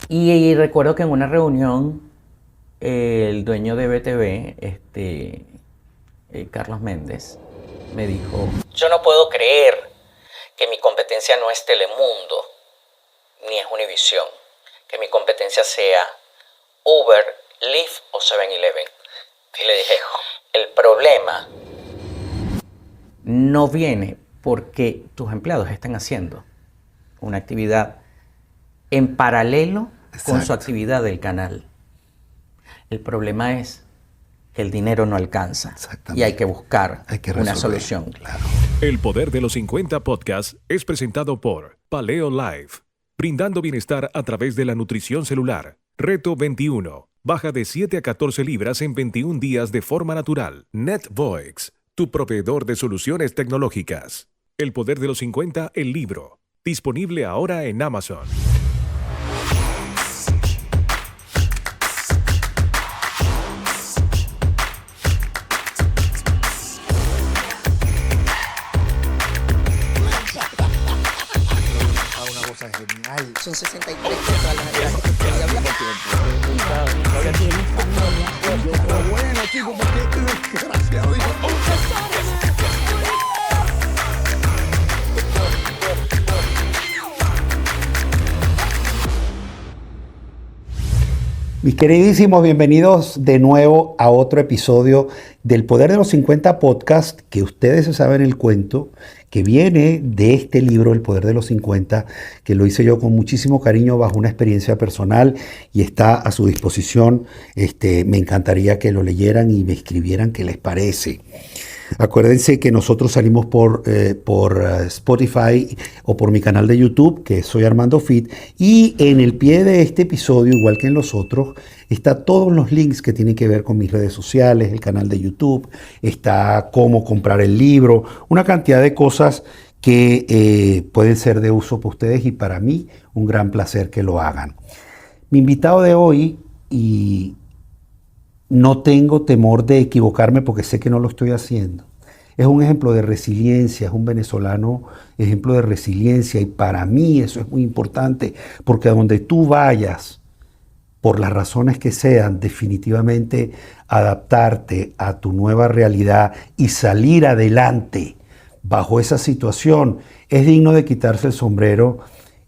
Y recuerdo que en una reunión el dueño de BTV, Carlos Méndez, me dijo: yo no puedo creer que mi competencia no es Telemundo, ni es Univisión, que mi competencia sea Uber, Lyft o 7-Eleven. Y le dije: el problema no viene porque tus empleados están haciendo una actividad en paralelo con su actividad del canal. El problema es que el dinero no alcanza y hay que buscar una solución. Claro. El Poder de los 50 Podcast es presentado por Paleo Life, brindando bienestar a través de la nutrición celular. Reto 21. Baja de 7 a 14 libras en 21 días de forma natural. NetVoix, tu proveedor de soluciones tecnológicas. El Poder de los 50, el libro. Disponible ahora en Amazon. Genial. Son 63 todas las gracias que estoy hablando. Bueno, chicos, porque gracias. Mis queridísimos, bienvenidos de nuevo a otro episodio del Poder de los 50 Podcast, que ustedes se saben el cuento, que viene de este libro, El Poder de los 50, que lo hice yo con muchísimo cariño bajo una experiencia personal y está a su disposición. Me encantaría que lo leyeran y me escribieran qué les parece. Acuérdense que nosotros salimos por Spotify o por mi canal de YouTube, que soy Armando Fit, y en el pie de este episodio, igual que en los otros, está todos los links que tienen que ver con mis redes sociales, el canal de YouTube, está cómo comprar el libro, una cantidad de cosas que pueden ser de uso para ustedes y para mí un gran placer que lo hagan. Mi invitado de hoy, y no tengo temor de equivocarme porque sé que no lo estoy haciendo, es un ejemplo de resiliencia, es un venezolano ejemplo de resiliencia, y para mí eso es muy importante porque a donde tú vayas, por las razones que sean, definitivamente adaptarte a tu nueva realidad y salir adelante bajo esa situación es digno de quitarse el sombrero.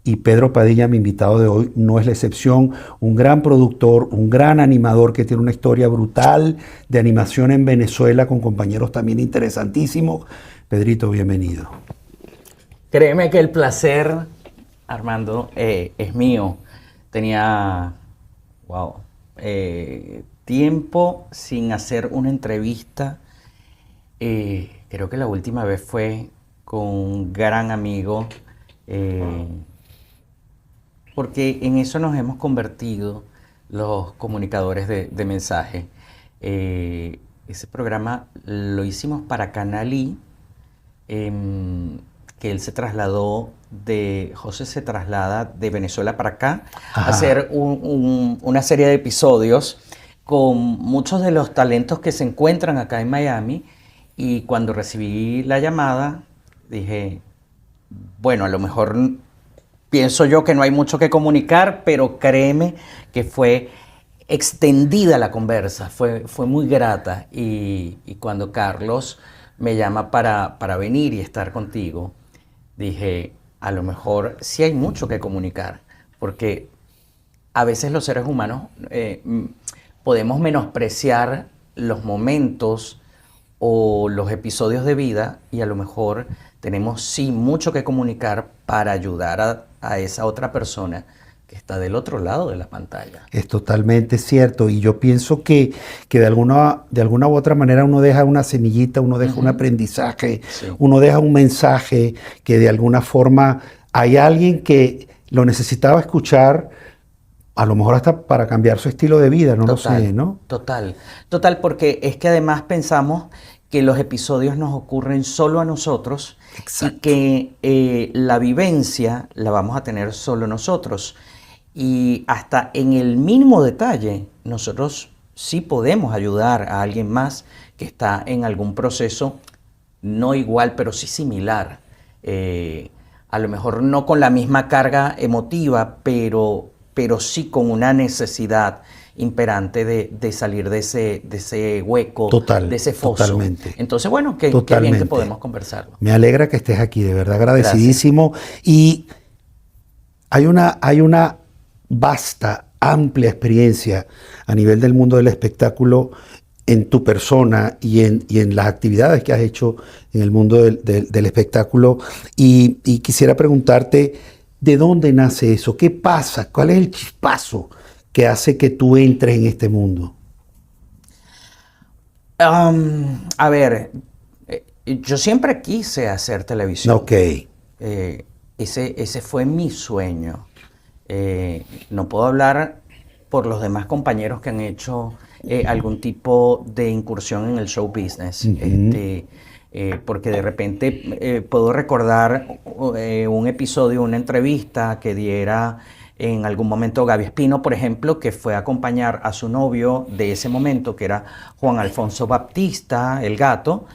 Y Pedro Padilla, mi invitado de hoy, no es la excepción. Un gran productor, un gran animador que tiene una historia brutal de animación en Venezuela con compañeros también interesantísimos. Pedrito, bienvenido. Créeme que el placer, Armando, es mío. Tenía, tiempo sin hacer una entrevista. Creo que la última vez fue con un gran amigo, porque en eso nos hemos convertido los comunicadores de mensaje. Ese programa lo hicimos para Canal I, que él se trasladó José se traslada de Venezuela para acá a hacer una serie de episodios con muchos de los talentos que se encuentran acá en Miami. Y cuando recibí la llamada, dije, bueno, a lo mejor pienso yo que no hay mucho que comunicar, pero créeme que fue extendida la conversa, fue muy grata. Y cuando Carlos me llama para venir y estar contigo, dije, a lo mejor sí hay mucho que comunicar, porque a veces los seres humanos podemos menospreciar los momentos o los episodios de vida, y a lo mejor tenemos sí mucho que comunicar para ayudar a esa otra persona que está del otro lado de la pantalla. Es totalmente cierto, y yo pienso que de alguna u otra manera uno deja una semillita, uno deja un aprendizaje, uno deja un mensaje que de alguna forma hay alguien que lo necesitaba escuchar, a lo mejor hasta para cambiar su estilo de vida, no lo sé, ¿no? Total, porque es que además pensamos que los episodios nos ocurren solo a nosotros. Exacto. Y que la vivencia la vamos a tener solo nosotros. Y hasta en el mínimo detalle, nosotros sí podemos ayudar a alguien más que está en algún proceso, no igual, pero sí similar. A lo mejor no con la misma carga emotiva, pero pero sí con una necesidad imperante de salir de ese hueco, de ese foso. Totalmente. Entonces, bueno, qué bien que podemos conversarlo. Me alegra que estés aquí, de verdad agradecidísimo. Gracias. Y hay una vasta, amplia experiencia a nivel del mundo del espectáculo en tu persona y en las actividades que has hecho en el mundo del espectáculo. Y quisiera preguntarte, ¿de dónde nace eso? ¿Qué pasa? ¿Cuál es el chispazo que hace que tú entres en este mundo? A ver, yo siempre quise hacer televisión. Ok. Ese fue mi sueño. No puedo hablar por los demás compañeros que han hecho algún tipo de incursión en el show business. Porque de repente puedo recordar un episodio, una entrevista que diera en algún momento Gaby Espino, por ejemplo, que fue a acompañar a su novio de ese momento, que era Juan Alfonso Baptista, el gato.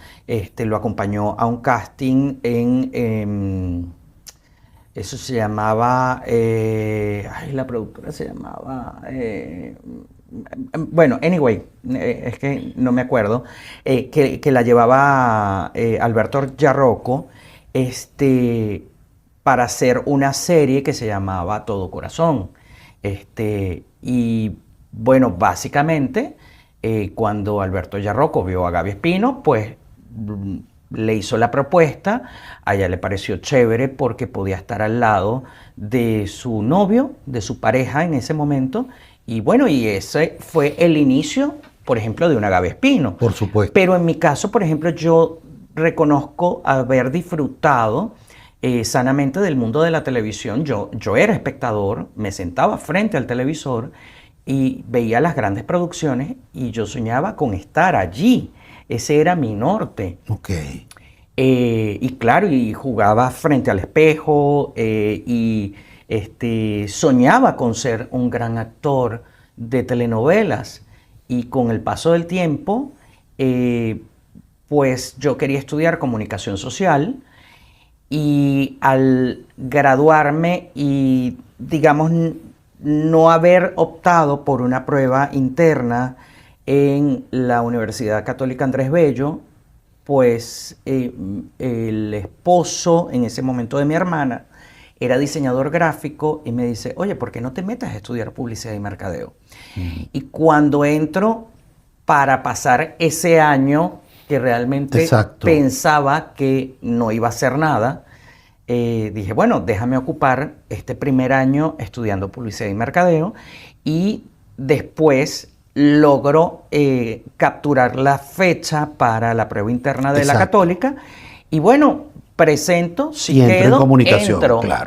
Lo acompañó a un casting en eso se llamaba, la productora se llamaba, bueno, anyway, es que no me acuerdo, que la llevaba Alberto Yarroco, para hacer una serie que se llamaba Todo Corazón. Y bueno, básicamente, cuando Alberto Yarroco vio a Gaby Espino, pues le hizo la propuesta, a ella le pareció chévere porque podía estar al lado de su novio, de su pareja en ese momento, y bueno, y ese fue el inicio, por ejemplo, de una Gaby Espino. Por supuesto. Pero en mi caso, por ejemplo, yo reconozco haber disfrutado sanamente del mundo de la televisión. Yo era espectador, me sentaba frente al televisor y veía las grandes producciones y yo soñaba con estar allí. Ese era mi norte. Ok. Y claro, y jugaba frente al espejo y soñaba con ser un gran actor de telenovelas. Y con el paso del tiempo, pues yo quería estudiar comunicación social. Y al graduarme y, digamos, no haber optado por una prueba interna en la Universidad Católica Andrés Bello, pues el esposo en ese momento de mi hermana era diseñador gráfico y me dice, oye, ¿por qué no te metes a estudiar publicidad y mercadeo? Y cuando entro para pasar ese año que realmente pensaba que no iba a hacer nada, dije, bueno, déjame ocupar este primer año estudiando publicidad y mercadeo y después logro capturar la fecha para la prueba interna de la Católica y bueno, presento, si quedo, entro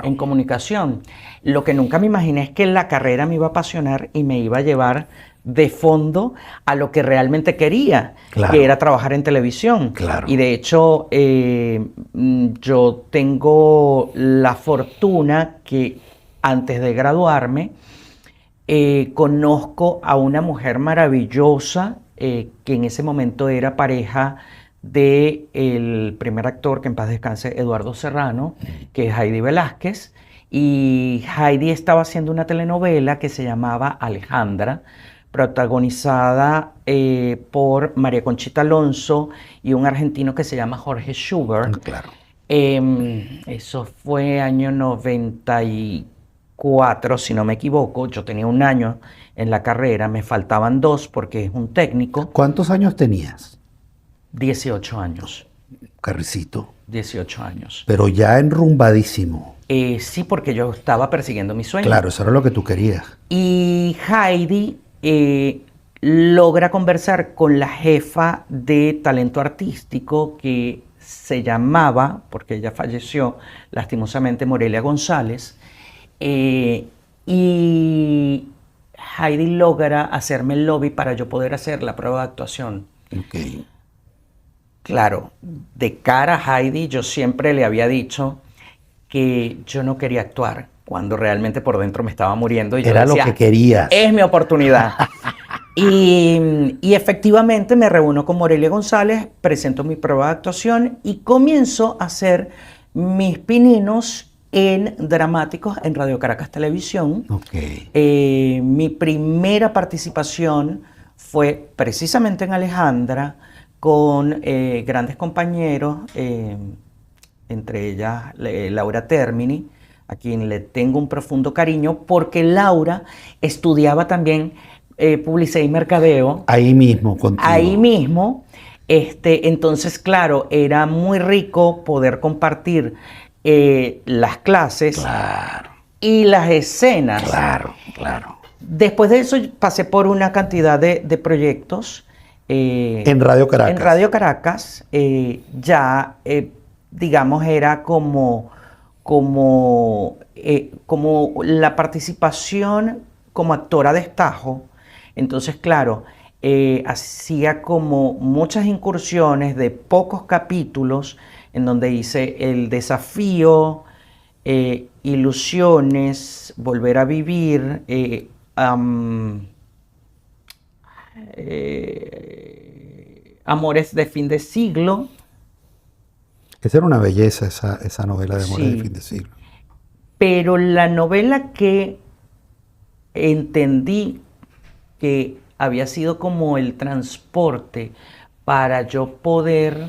en comunicación. Lo que nunca me imaginé es que la carrera me iba a apasionar y me iba a llevar de fondo a lo que realmente quería, que era trabajar en televisión. Y de hecho, yo tengo la fortuna que antes de graduarme, conozco a una mujer maravillosa que en ese momento era pareja del primer actor, que en paz descanse, Eduardo Serrano, que es Heidi Velázquez. Y Heidi estaba haciendo una telenovela que se llamaba Alejandra, protagonizada por María Conchita Alonso y un argentino que se llama Jorge Schubert. Eso fue año 94, si no me equivoco. Yo tenía un año en la carrera, me faltaban 2 porque es un técnico. ¿Cuántos años tenías? 18 años. Carricito. 18 años. Pero ya enrumbadísimo. Sí, porque yo estaba persiguiendo mi sueño. Claro, eso era lo que tú querías. Y Heidi logra conversar con la jefa de talento artístico que se llamaba, porque ella falleció lastimosamente, Morelia González, y Heidi logra hacerme el lobby para yo poder hacer la prueba de actuación. Claro, de cara a Heidi yo siempre le había dicho que yo no quería actuar, cuando realmente por dentro me estaba muriendo. Y yo era decía, lo que querías. Es mi oportunidad. y efectivamente me reúno con Morelia González, presento mi prueba de actuación y comienzo a hacer mis pininos en dramáticos en Radio Caracas Televisión. Ok. Mi primera participación fue precisamente en Alejandra con grandes compañeros, entre ellas Laura Termini, a quien le tengo un profundo cariño, porque Laura estudiaba también publicidad y mercadeo. Ahí mismo, contigo. Ahí mismo. Entonces, claro, era muy rico poder compartir las clases Claro, y las escenas. claro, claro. Después de eso pasé por una cantidad de proyectos. En Radio Caracas. En Radio Caracas digamos, era como la participación como actora de destajo. Entonces, claro, hacía como muchas incursiones de pocos capítulos en donde hice El Desafío, Ilusiones, Volver a Vivir, Amores de Fin de Siglo. Esa era una belleza, esa novela de Amores Sí. de Fin de Siglo. Pero la novela que entendí que había sido como el transporte para yo poder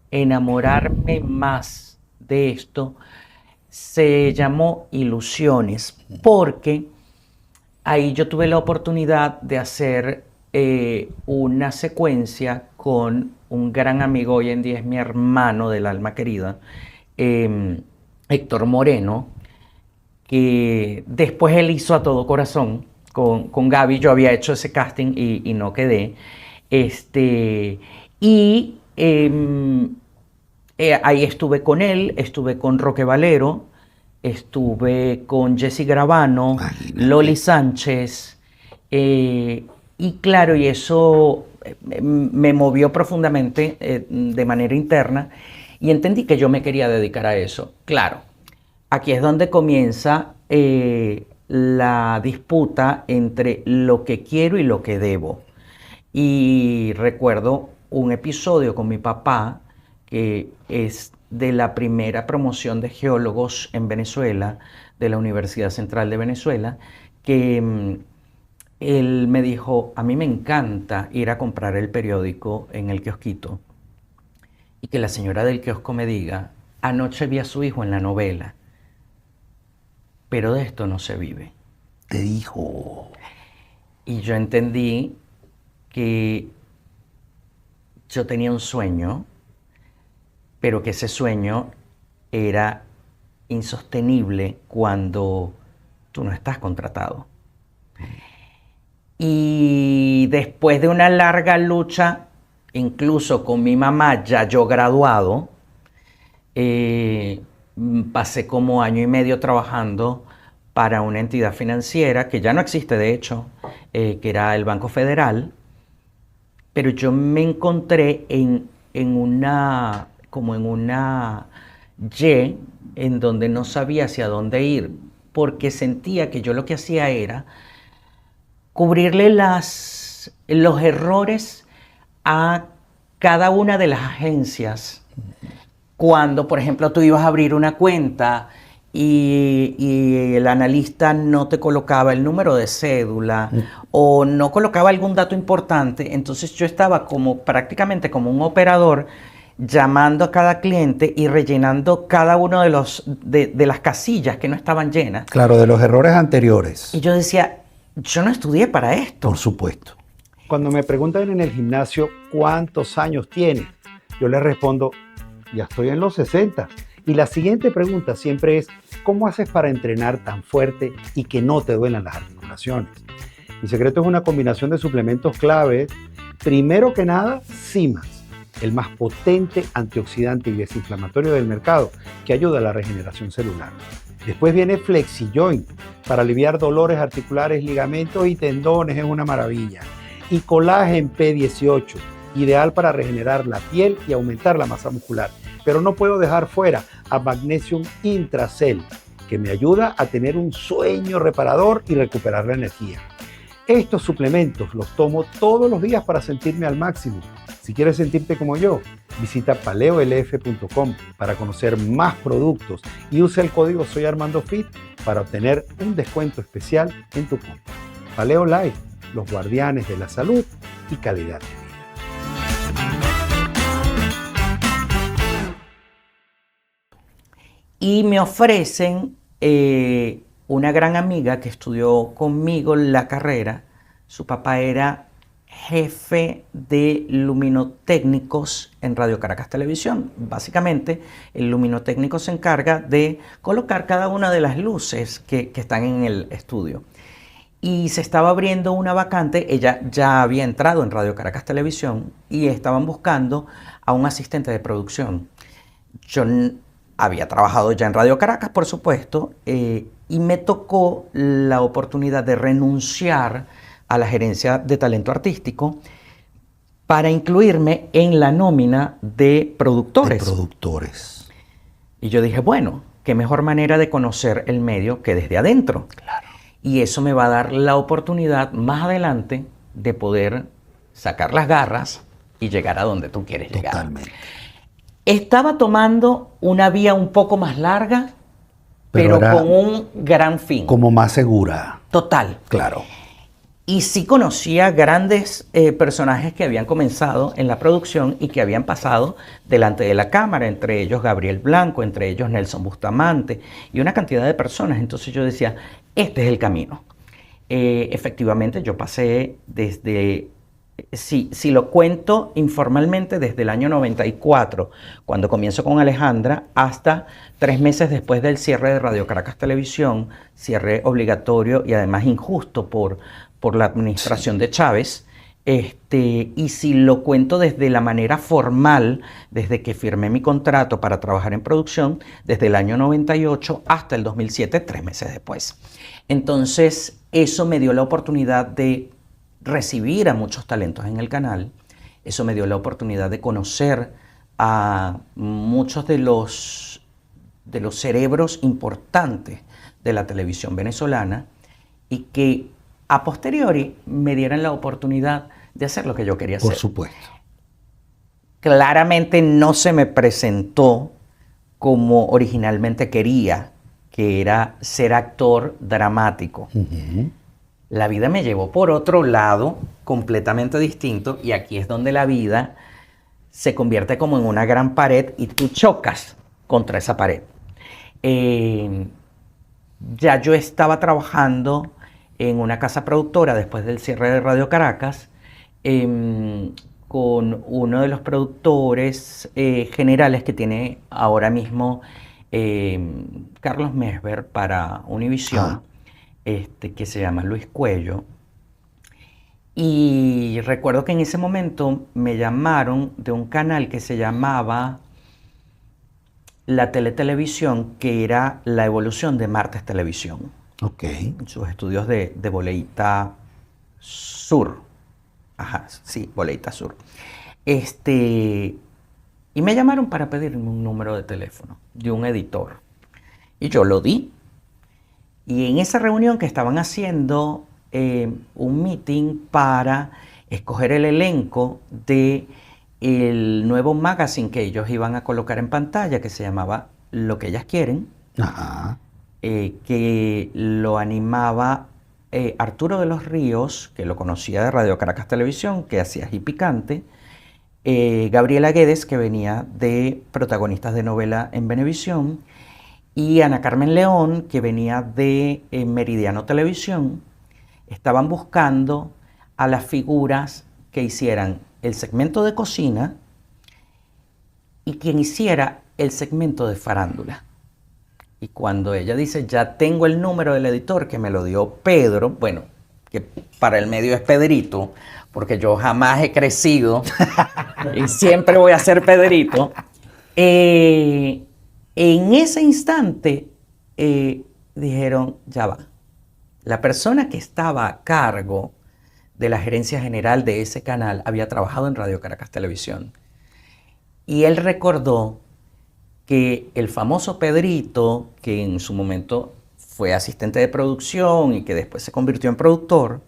enamorarme más de esto, se llamó Ilusiones, porque ahí yo tuve la oportunidad de hacer una secuencia con un gran amigo, hoy en día es mi hermano del alma querida, Héctor Moreno, que después él hizo A Todo Corazón con Gaby. Yo había hecho ese casting y no quedé. Ahí estuve con él, estuve con Roque Valero, estuve con Jessy Gravano, Imagínate. Loli Sánchez, y claro, y eso me movió profundamente de manera interna, y entendí que yo me quería dedicar a eso. Claro, aquí es donde comienza la disputa entre lo que quiero y lo que debo. Y recuerdo un episodio con mi papá, que es de la primera promoción de geólogos en Venezuela, de la Universidad Central de Venezuela, que él me dijo: a mí me encanta ir a comprar el periódico en el kiosquito y que la señora del kiosco me diga: anoche vi a su hijo en la novela, pero de esto no se vive. Te dijo. Y yo entendí que yo tenía un sueño, pero que ese sueño era insostenible cuando tú no estás contratado. Y después de una larga lucha, incluso con mi mamá, ya yo graduado, pasé como 1 año y medio trabajando para una entidad financiera que ya no existe, de hecho, que era el Banco Federal, pero yo me encontré en una Y en donde no sabía hacia dónde ir, porque sentía que yo lo que hacía era cubrirle los errores a cada una de las agencias. Cuando, por ejemplo, tú ibas a abrir una cuenta y el analista no te colocaba el número de cédula o no colocaba algún dato importante, entonces yo estaba prácticamente como un operador, llamando a cada cliente y rellenando cada uno de las casillas que no estaban llenas. Claro, de los errores anteriores. Y yo decía: yo no estudié para esto. Por supuesto. Cuando me preguntan en el gimnasio cuántos años tienes, yo les respondo: ya estoy en los 60. Y la siguiente pregunta siempre es: ¿cómo haces para entrenar tan fuerte y que no te duelan las articulaciones? Mi secreto es una combinación de suplementos claves. Primero que nada, Simas, el más potente antioxidante y desinflamatorio del mercado, que ayuda a la regeneración celular. Después viene FlexiJoint, para aliviar dolores articulares, ligamentos y tendones, es una maravilla. Y Collagen P18, ideal para regenerar la piel y aumentar la masa muscular. Pero no puedo dejar fuera a Magnesium Intracell, que me ayuda a tener un sueño reparador y recuperar la energía. Estos suplementos los tomo todos los días para sentirme al máximo. Si quieres sentirte como yo, Visita paleolf.com para conocer más productos y usa el código Soy Armando Fit para obtener un descuento especial en tu compra. Paleo Life, los guardianes de la salud y calidad de vida. Y me ofrecen una gran amiga que estudió conmigo la carrera. Su papá era jefe de luminotécnicos en Radio Caracas Televisión. Básicamente, el luminotécnico se encarga de colocar cada una de las luces que están en el estudio. Y se estaba abriendo una vacante. Ella ya había entrado en Radio Caracas Televisión y estaban buscando a un asistente de producción. Yo había trabajado ya en Radio Caracas, por supuesto, y me tocó la oportunidad de renunciar a la gerencia de talento artístico para incluirme en la nómina de productores. Y yo dije, bueno, qué mejor manera de conocer el medio que desde adentro. Claro. Y eso me va a dar la oportunidad más adelante de poder sacar las garras y llegar a donde tú quieres llegar. Totalmente. Estaba tomando una vía un poco más larga, pero con un gran fin. Como más segura. Total. Claro. Y sí conocía grandes personajes que habían comenzado en la producción y que habían pasado delante de la cámara, entre ellos Gabriel Blanco, entre ellos Nelson Bustamante y una cantidad de personas. Entonces yo decía, este es el camino. Efectivamente, yo pasé desde, si lo cuento informalmente, desde el año 94, cuando comienzo con Alejandra, hasta 3 meses después del cierre de Radio Caracas Televisión, cierre obligatorio y además injusto por la administración de Chávez. Y si lo cuento desde la manera formal, desde que firmé mi contrato para trabajar en producción, desde el año 98 hasta el 2007, 3 meses después. Entonces, eso me dio la oportunidad de recibir a muchos talentos en el canal. Eso me dio la oportunidad de conocer a muchos de los cerebros importantes de la televisión venezolana y que a posteriori me dieran la oportunidad de hacer lo que yo quería hacer. Por supuesto. Claramente no se me presentó como originalmente quería, que era ser actor dramático. Uh-huh. La vida me llevó por otro lado completamente distinto y aquí es donde la vida se convierte como en una gran pared y tú chocas contra esa pared. Ya yo estaba trabajando en una casa productora después del cierre de Radio Caracas, con uno de los productores generales que tiene ahora mismo Carlos Mesver para Univisión, que se llama Luis Cuello. Y recuerdo que en ese momento me llamaron de un canal que se llamaba La Teletelevisión, que era la evolución de Martes Televisión. Ok. En sus estudios de Boleita Sur. Ajá, sí, Boleita Sur. Y me llamaron para pedirme un número de teléfono de un editor. Y yo lo di. Y en esa reunión que estaban haciendo un meeting para escoger el elenco de el nuevo magazine que ellos iban a colocar en pantalla, que se llamaba Lo que ellas quieren. Ajá. Que lo animaba Arturo de los Ríos, que lo conocía de Radio Caracas Televisión, que hacía Ají Picante, Gabriela Guedes, que venía de protagonistas de novela en Venevisión, y Ana Carmen León, que venía de Meridiano Televisión. Estaban buscando a las figuras que hicieran el segmento de cocina y quien hiciera el segmento de farándula. Y cuando ella dice, ya tengo el número del editor, que me lo dio Pedro, bueno, que para el medio es Pedrito, porque yo jamás he crecido y siempre voy a ser Pedrito. En ese instante dijeron, ya va. La persona que estaba a cargo de la gerencia general de ese canal había trabajado en Radio Caracas Televisión. Y él recordó que el famoso Pedrito, que en su momento fue asistente de producción y que después se convirtió en productor,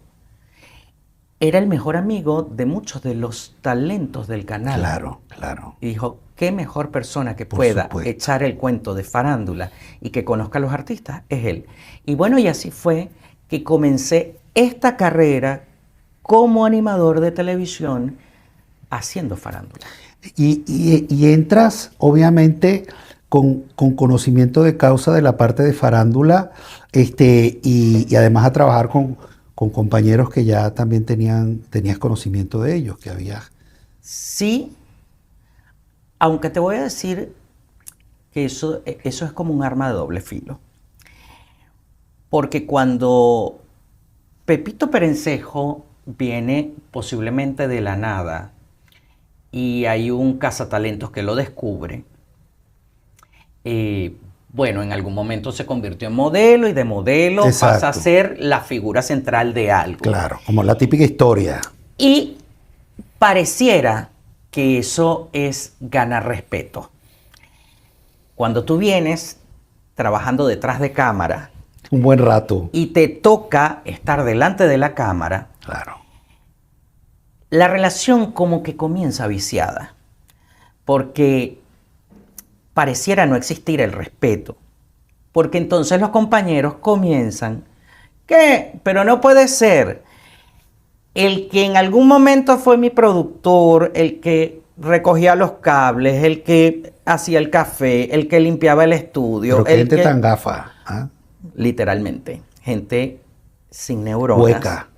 era el mejor amigo de muchos de los talentos del canal. Claro, claro. Y dijo, qué mejor persona que Por pueda supuesto. echar el cuento de farándula y que conozca a los artistas es él. Y bueno, y así fue que comencé esta carrera como animador de televisión haciendo farándula. Y entras, obviamente, con conocimiento de causa de la parte de farándula, y además a trabajar con compañeros que ya también tenías conocimiento de ellos, que había. Sí, aunque te voy a decir que eso es como un arma de doble filo. Porque cuando Pepito Perencejo viene posiblemente de la nada y hay un cazatalentos que lo descubre, bueno, en algún momento se convirtió en modelo y de modelo Exacto. pasa a ser la figura central de algo. Claro, como la típica historia. Y pareciera que eso es ganar respeto. Cuando tú vienes trabajando detrás de cámara Un buen rato. y te toca estar delante de la cámara, Claro. la relación como que comienza viciada, porque pareciera no existir el respeto, porque entonces los compañeros comienzan, ¿qué? Pero no puede ser. El que en algún momento fue mi productor, el que recogía los cables, el que hacía el café, el que limpiaba el estudio, Pero qué el gente que... tan gafa. ¿Ah? Literalmente, gente sin neuronas, Hueca.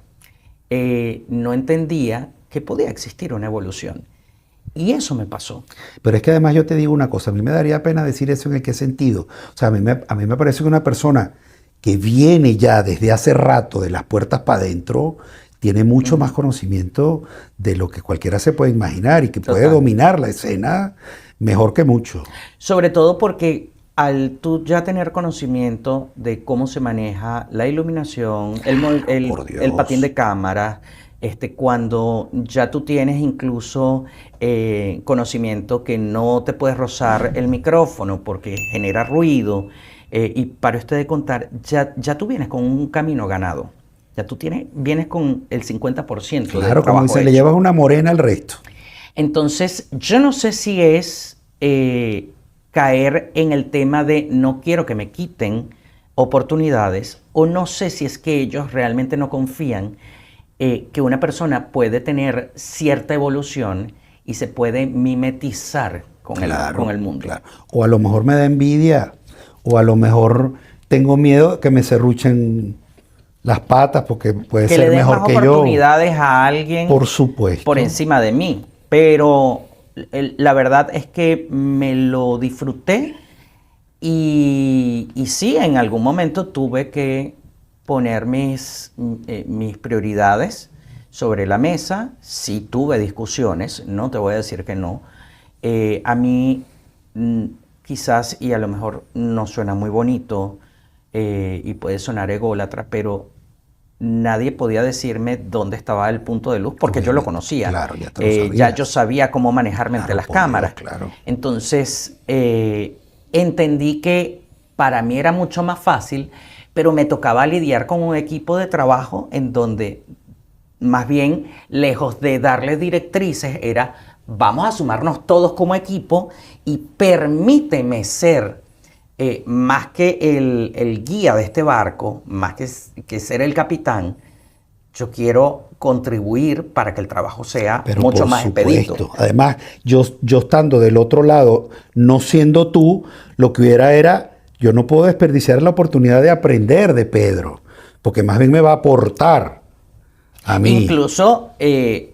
no entendía que podía existir una evolución. Y eso me pasó. Pero es que además yo te digo una cosa, a mí me daría pena decir eso en el qué sentido. O sea, a mí me parece que una persona que viene ya desde hace rato de las puertas para adentro tiene mucho más conocimiento de lo que cualquiera se puede imaginar y que puede Total. dominar la escena mejor que mucho. Sobre todo porque al tú ya tener conocimiento de cómo se maneja la iluminación, por Dios. el patín de cámara, cuando ya tú tienes incluso conocimiento que no te puedes rozar el micrófono porque genera ruido, y para usted de contar, ya tú vienes con un camino ganado. Ya tú vienes con el 50% del Claro, como trabajo dice, le hecho. llevas una morena al resto. Entonces, yo no sé si es caer en el tema de no quiero que me quiten oportunidades, o no sé si es que ellos realmente no confían que una persona puede tener cierta evolución y se puede mimetizar con el mundo. Claro. O a lo mejor me da envidia, o a lo mejor tengo miedo que me serruchen las patas porque puede Que ser le den mejor más que yo. oportunidades a alguien Por supuesto. por encima de mí. Pero la verdad es que me lo disfruté y sí, en algún momento tuve que poner mis prioridades sobre la mesa. Sí tuve discusiones, no te voy a decir que no. A mí quizás, y a lo mejor no suena muy bonito y puede sonar ególatra, pero nadie podía decirme dónde estaba el punto de luz porque yo lo conocía. Claro, ya te lo sabías. Ya yo sabía cómo manejarme ante Claro, las por Dios, cámaras. claro. Entonces, entendí que para mí era mucho más fácil, pero me tocaba lidiar con un equipo de trabajo en donde, más bien, lejos de darle directrices, era vamos a sumarnos todos como equipo y permíteme ser más que el guía de este barco, más que ser el capitán. Yo quiero contribuir para que el trabajo sea Pero mucho por más supuesto. expedito. Además, yo estando del otro lado, no siendo tú, lo que hubiera era, yo no puedo desperdiciar la oportunidad de aprender de Pedro, porque más bien me va a aportar a mí. Incluso de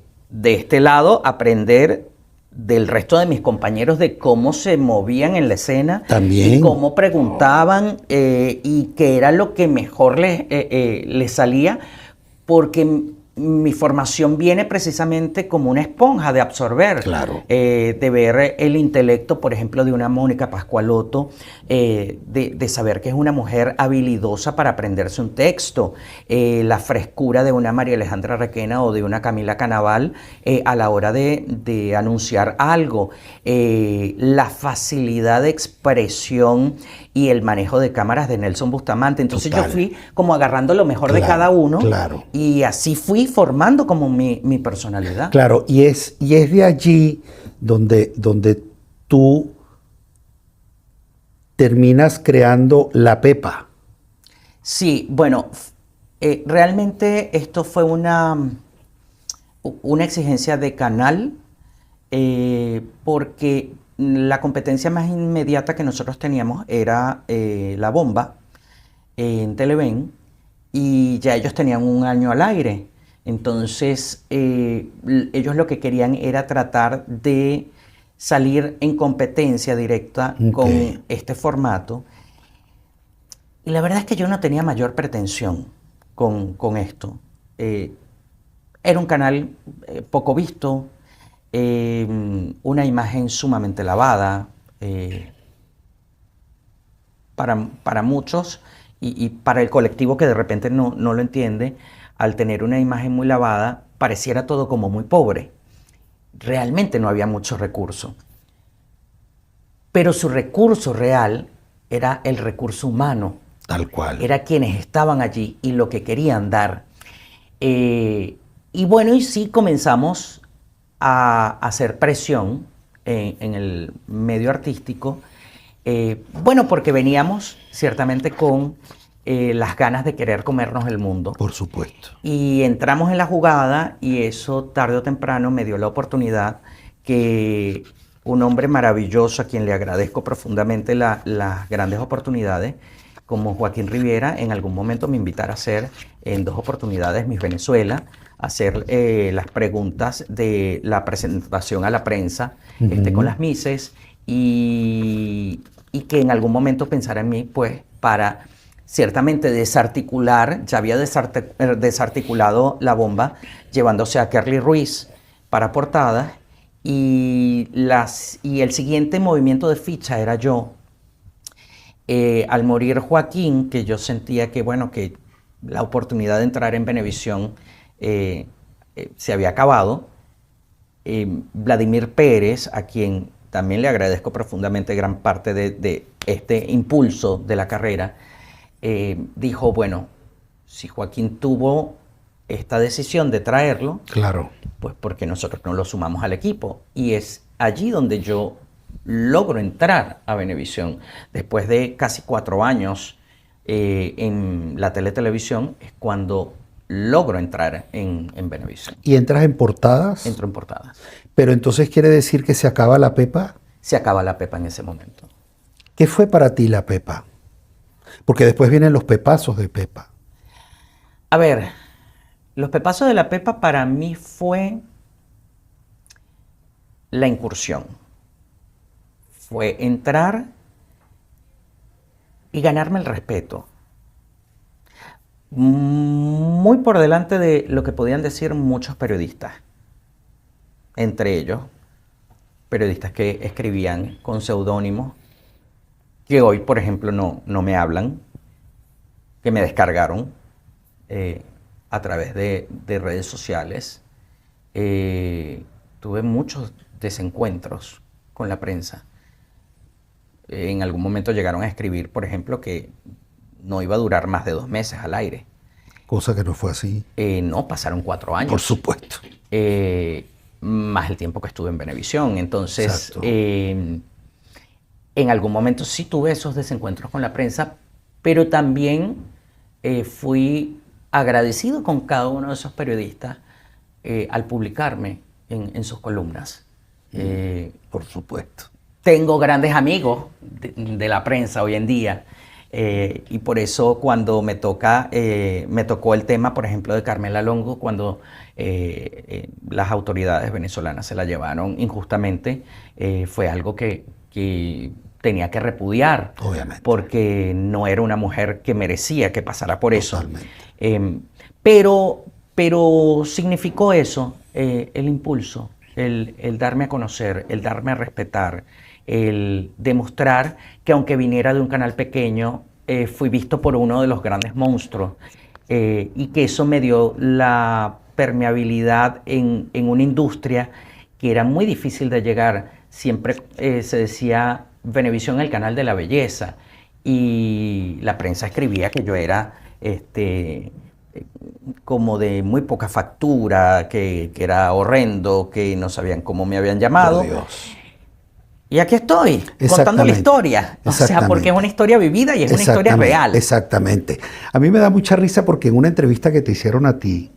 este lado, aprender del resto de mis compañeros de cómo se movían en la escena. También. Y cómo preguntaban y qué era lo que mejor les salía, porque mi formación viene precisamente como una esponja de absorber, Claro. De ver el intelecto, por ejemplo, de una Mónica Pascualotto, de saber que es una mujer habilidosa para aprenderse un texto, la frescura de una María Alejandra Requena o de una Camila Canaval a la hora de anunciar algo, la facilidad de expresión y el manejo de cámaras de Nelson Bustamante. Entonces Total. yo fui como agarrando lo mejor de Claro, cada uno, claro. y así fui fui formando como mi personalidad. Claro, y es de allí donde tú terminas creando La Pepa. Sí, bueno, realmente esto fue una exigencia de canal, porque la competencia más inmediata que nosotros teníamos era La Bomba en Televen, y ya ellos tenían un año al aire. Entonces, ellos lo que querían era tratar de salir en competencia directa con este formato. Y la verdad es que yo no tenía mayor pretensión con esto. Era un canal poco visto, una imagen sumamente lavada, para muchos y para el colectivo que de repente no lo entiende. Al tener una imagen muy lavada, pareciera todo como muy pobre. Realmente no había mucho recurso. Pero su recurso real era el recurso humano. Tal cual. Era quienes estaban allí y lo que querían dar. Y bueno, y sí comenzamos a hacer presión en el medio artístico. Bueno, porque veníamos ciertamente con las ganas de querer comernos el mundo. Por supuesto. Y entramos en la jugada, y eso tarde o temprano me dio la oportunidad que un hombre maravilloso, a quien le agradezco profundamente las grandes oportunidades, como Joaquín Riviera, en algún momento me invitara a hacer en 2 oportunidades Miss Venezuela, a hacer las preguntas de la presentación a la prensa con las Misses, y que en algún momento pensara en mí, pues, para ciertamente desarticular. Ya había desarticulado La Bomba, llevándose a Kerly Ruiz para portadas, y el siguiente movimiento de ficha era yo. Al morir Joaquín, que yo sentía que, bueno, que la oportunidad de entrar en Venevisión se había acabado, Vladimir Pérez, a quien también le agradezco profundamente gran parte de este impulso de la carrera, dijo, bueno, si Joaquín tuvo esta decisión de traerlo, Claro. pues porque nosotros no lo sumamos al equipo. Y es allí donde yo logro entrar a Venevisión. Después de casi 4 años en la televisión, es cuando logro entrar en Venevisión. ¿Y entras en portadas? Entro en portadas. Pero entonces quiere decir que se acaba La Pepa. Se acaba La Pepa en ese momento. ¿Qué fue para ti La Pepa? Porque después vienen los pepazos de Pepa. A ver, los pepazos de La Pepa para mí fue la incursión. Fue entrar y ganarme el respeto. Muy por delante de lo que podían decir muchos periodistas. Entre ellos, periodistas que escribían con seudónimos, que hoy, por ejemplo, no me hablan, que me descargaron a través de redes sociales. Tuve muchos desencuentros con la prensa. En algún momento llegaron a escribir, por ejemplo, que no iba a durar más de 2 meses al aire. Cosa que no fue así. No, pasaron 4 años. Por supuesto. Más el tiempo que estuve en Venevisión. Entonces, Exacto. en algún momento sí tuve esos desencuentros con la prensa, pero también fui agradecido con cada uno de esos periodistas al publicarme en sus columnas. Por supuesto. Tengo grandes amigos de la prensa hoy en día, y por eso cuando me tocó el tema, por ejemplo, de Carmela Longo, cuando las autoridades venezolanas se la llevaron injustamente, fue algo que tenía que repudiar. Obviamente. Porque no era una mujer que merecía que pasara por eso. Totalmente. Pero significó eso, el impulso, el darme a conocer, el darme a respetar, el demostrar que aunque viniera de un canal pequeño, fui visto por uno de los grandes monstruos, y que eso me dio la permeabilidad en una industria que era muy difícil de llegar. Siempre se decía Venevisión, el canal de la belleza, y la prensa escribía que yo era como de muy poca factura, que era horrendo, que no sabían cómo me habían llamado. Por Dios. Y aquí estoy, contando la Exactamente. historia. O sea, Exactamente. porque es una historia vivida y es una historia Exactamente, real. Exactamente. A mí me da mucha risa porque en una entrevista que te hicieron a ti,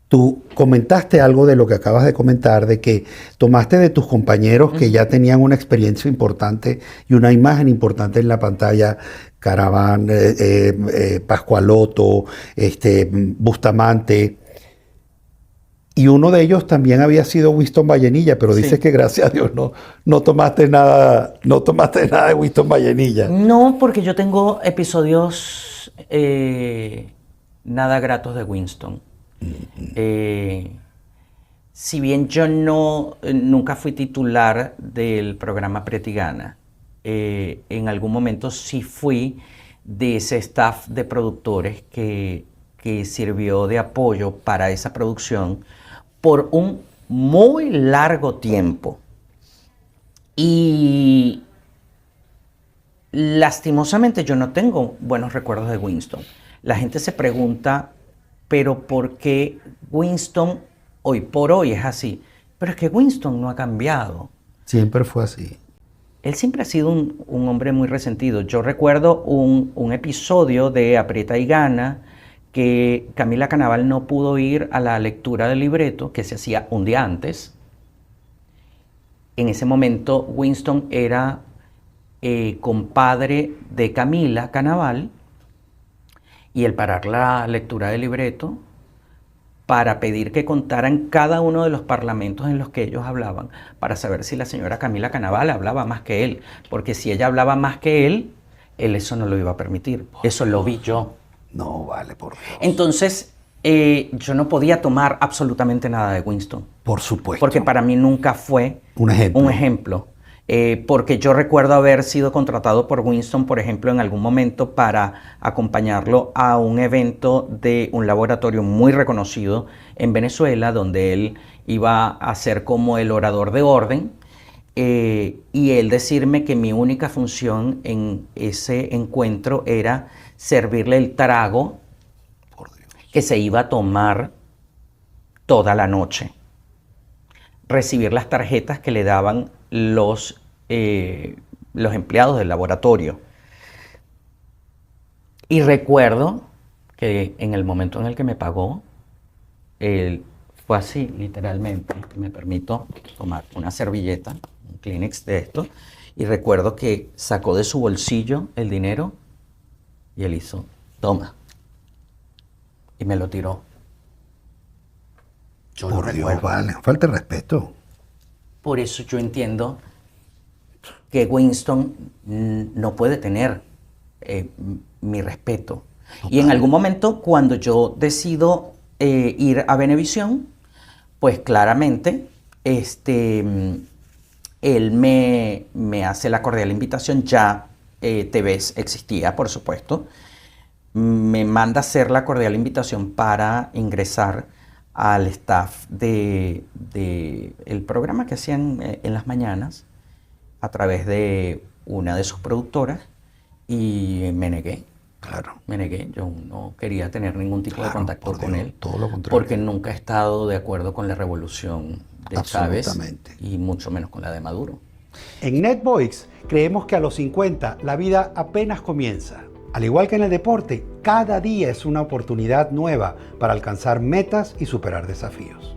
tú comentaste algo de lo que acabas de comentar, de que tomaste de tus compañeros que ya tenían una experiencia importante y una imagen importante en la pantalla, Caravan, Pascualoto, Bustamante, y uno de ellos también había sido Winston Vallenilla, pero Sí. dices que gracias a Dios no tomaste nada de Winston Vallenilla. No, porque yo tengo episodios nada gratos de Winston. Si bien yo nunca fui titular del programa Pretigana, en algún momento sí fui de ese staff de productores que sirvió de apoyo para esa producción por un muy largo tiempo. Y lastimosamente yo no tengo buenos recuerdos de Winston. La gente se pregunta, pero ¿por qué Winston hoy por hoy es así? Pero es que Winston no ha cambiado. Siempre fue así. Él siempre ha sido un hombre muy resentido. Yo recuerdo un episodio de Aprieta y Gana que Camila Canaval no pudo ir a la lectura del libreto que se hacía un día antes. En ese momento Winston era compadre de Camila Canaval y el parar la lectura del libreto para pedir que contaran cada uno de los parlamentos en los que ellos hablaban para saber si la señora Camila Canaval hablaba más que él, porque si ella hablaba más que él eso no lo iba a permitir. Eso lo vi yo. No, vale, por Dios. Entonces, yo no podía tomar absolutamente nada de Winston. Por supuesto. Porque para mí nunca fue Un ejemplo. un ejemplo. Porque yo recuerdo haber sido contratado por Winston, por ejemplo, en algún momento para acompañarlo a un evento de un laboratorio muy reconocido en Venezuela, donde él iba a ser como el orador de orden, y él decirme que mi única función en ese encuentro era servirle el trago Por Dios. que se iba a tomar toda la noche, recibir las tarjetas que le daban los empleados del laboratorio. Y recuerdo que en el momento en el que me pagó, fue así, literalmente. Me permito tomar una servilleta, un Kleenex de esto, y recuerdo que sacó de su bolsillo el dinero y él hizo, toma, y me lo tiró. Yo lo Por Dios, recuerdo. vale. Falta de respeto. Por eso yo entiendo que Winston no puede tener mi respeto. Y en algún momento, cuando yo decido ir a Venevisión, pues claramente él me hace la cordial invitación. Ya TVS existía, por supuesto. Me manda a hacer la cordial invitación para ingresar al staff del programa que hacían en las mañanas a través de una de sus productoras, y me negué. Claro. Me negué, yo no quería tener ningún tipo de Claro, contacto por con Dios, él. todo lo contrario. Porque nunca he estado de acuerdo con la revolución de Chávez Absolutamente. y mucho menos con la de Maduro. En NetVoice creemos que a los 50 la vida apenas comienza. Al igual que en el deporte, cada día es una oportunidad nueva para alcanzar metas y superar desafíos.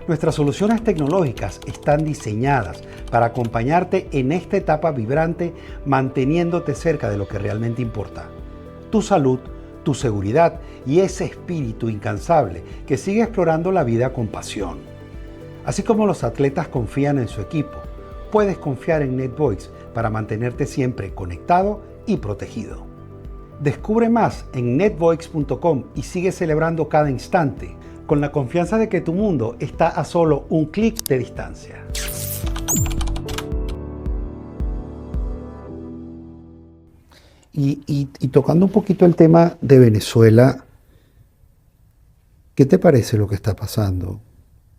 Nuestras soluciones tecnológicas están diseñadas para acompañarte en esta etapa vibrante, manteniéndote cerca de lo que realmente importa: tu salud, tu seguridad y ese espíritu incansable que sigue explorando la vida con pasión. Así como los atletas confían en su equipo, puedes confiar en NetVoice para mantenerte siempre conectado y protegido. Descubre más en netvoice.com y sigue celebrando cada instante con la confianza de que tu mundo está a solo un clic de distancia. Y tocando un poquito el tema de Venezuela, ¿qué te parece lo que está pasando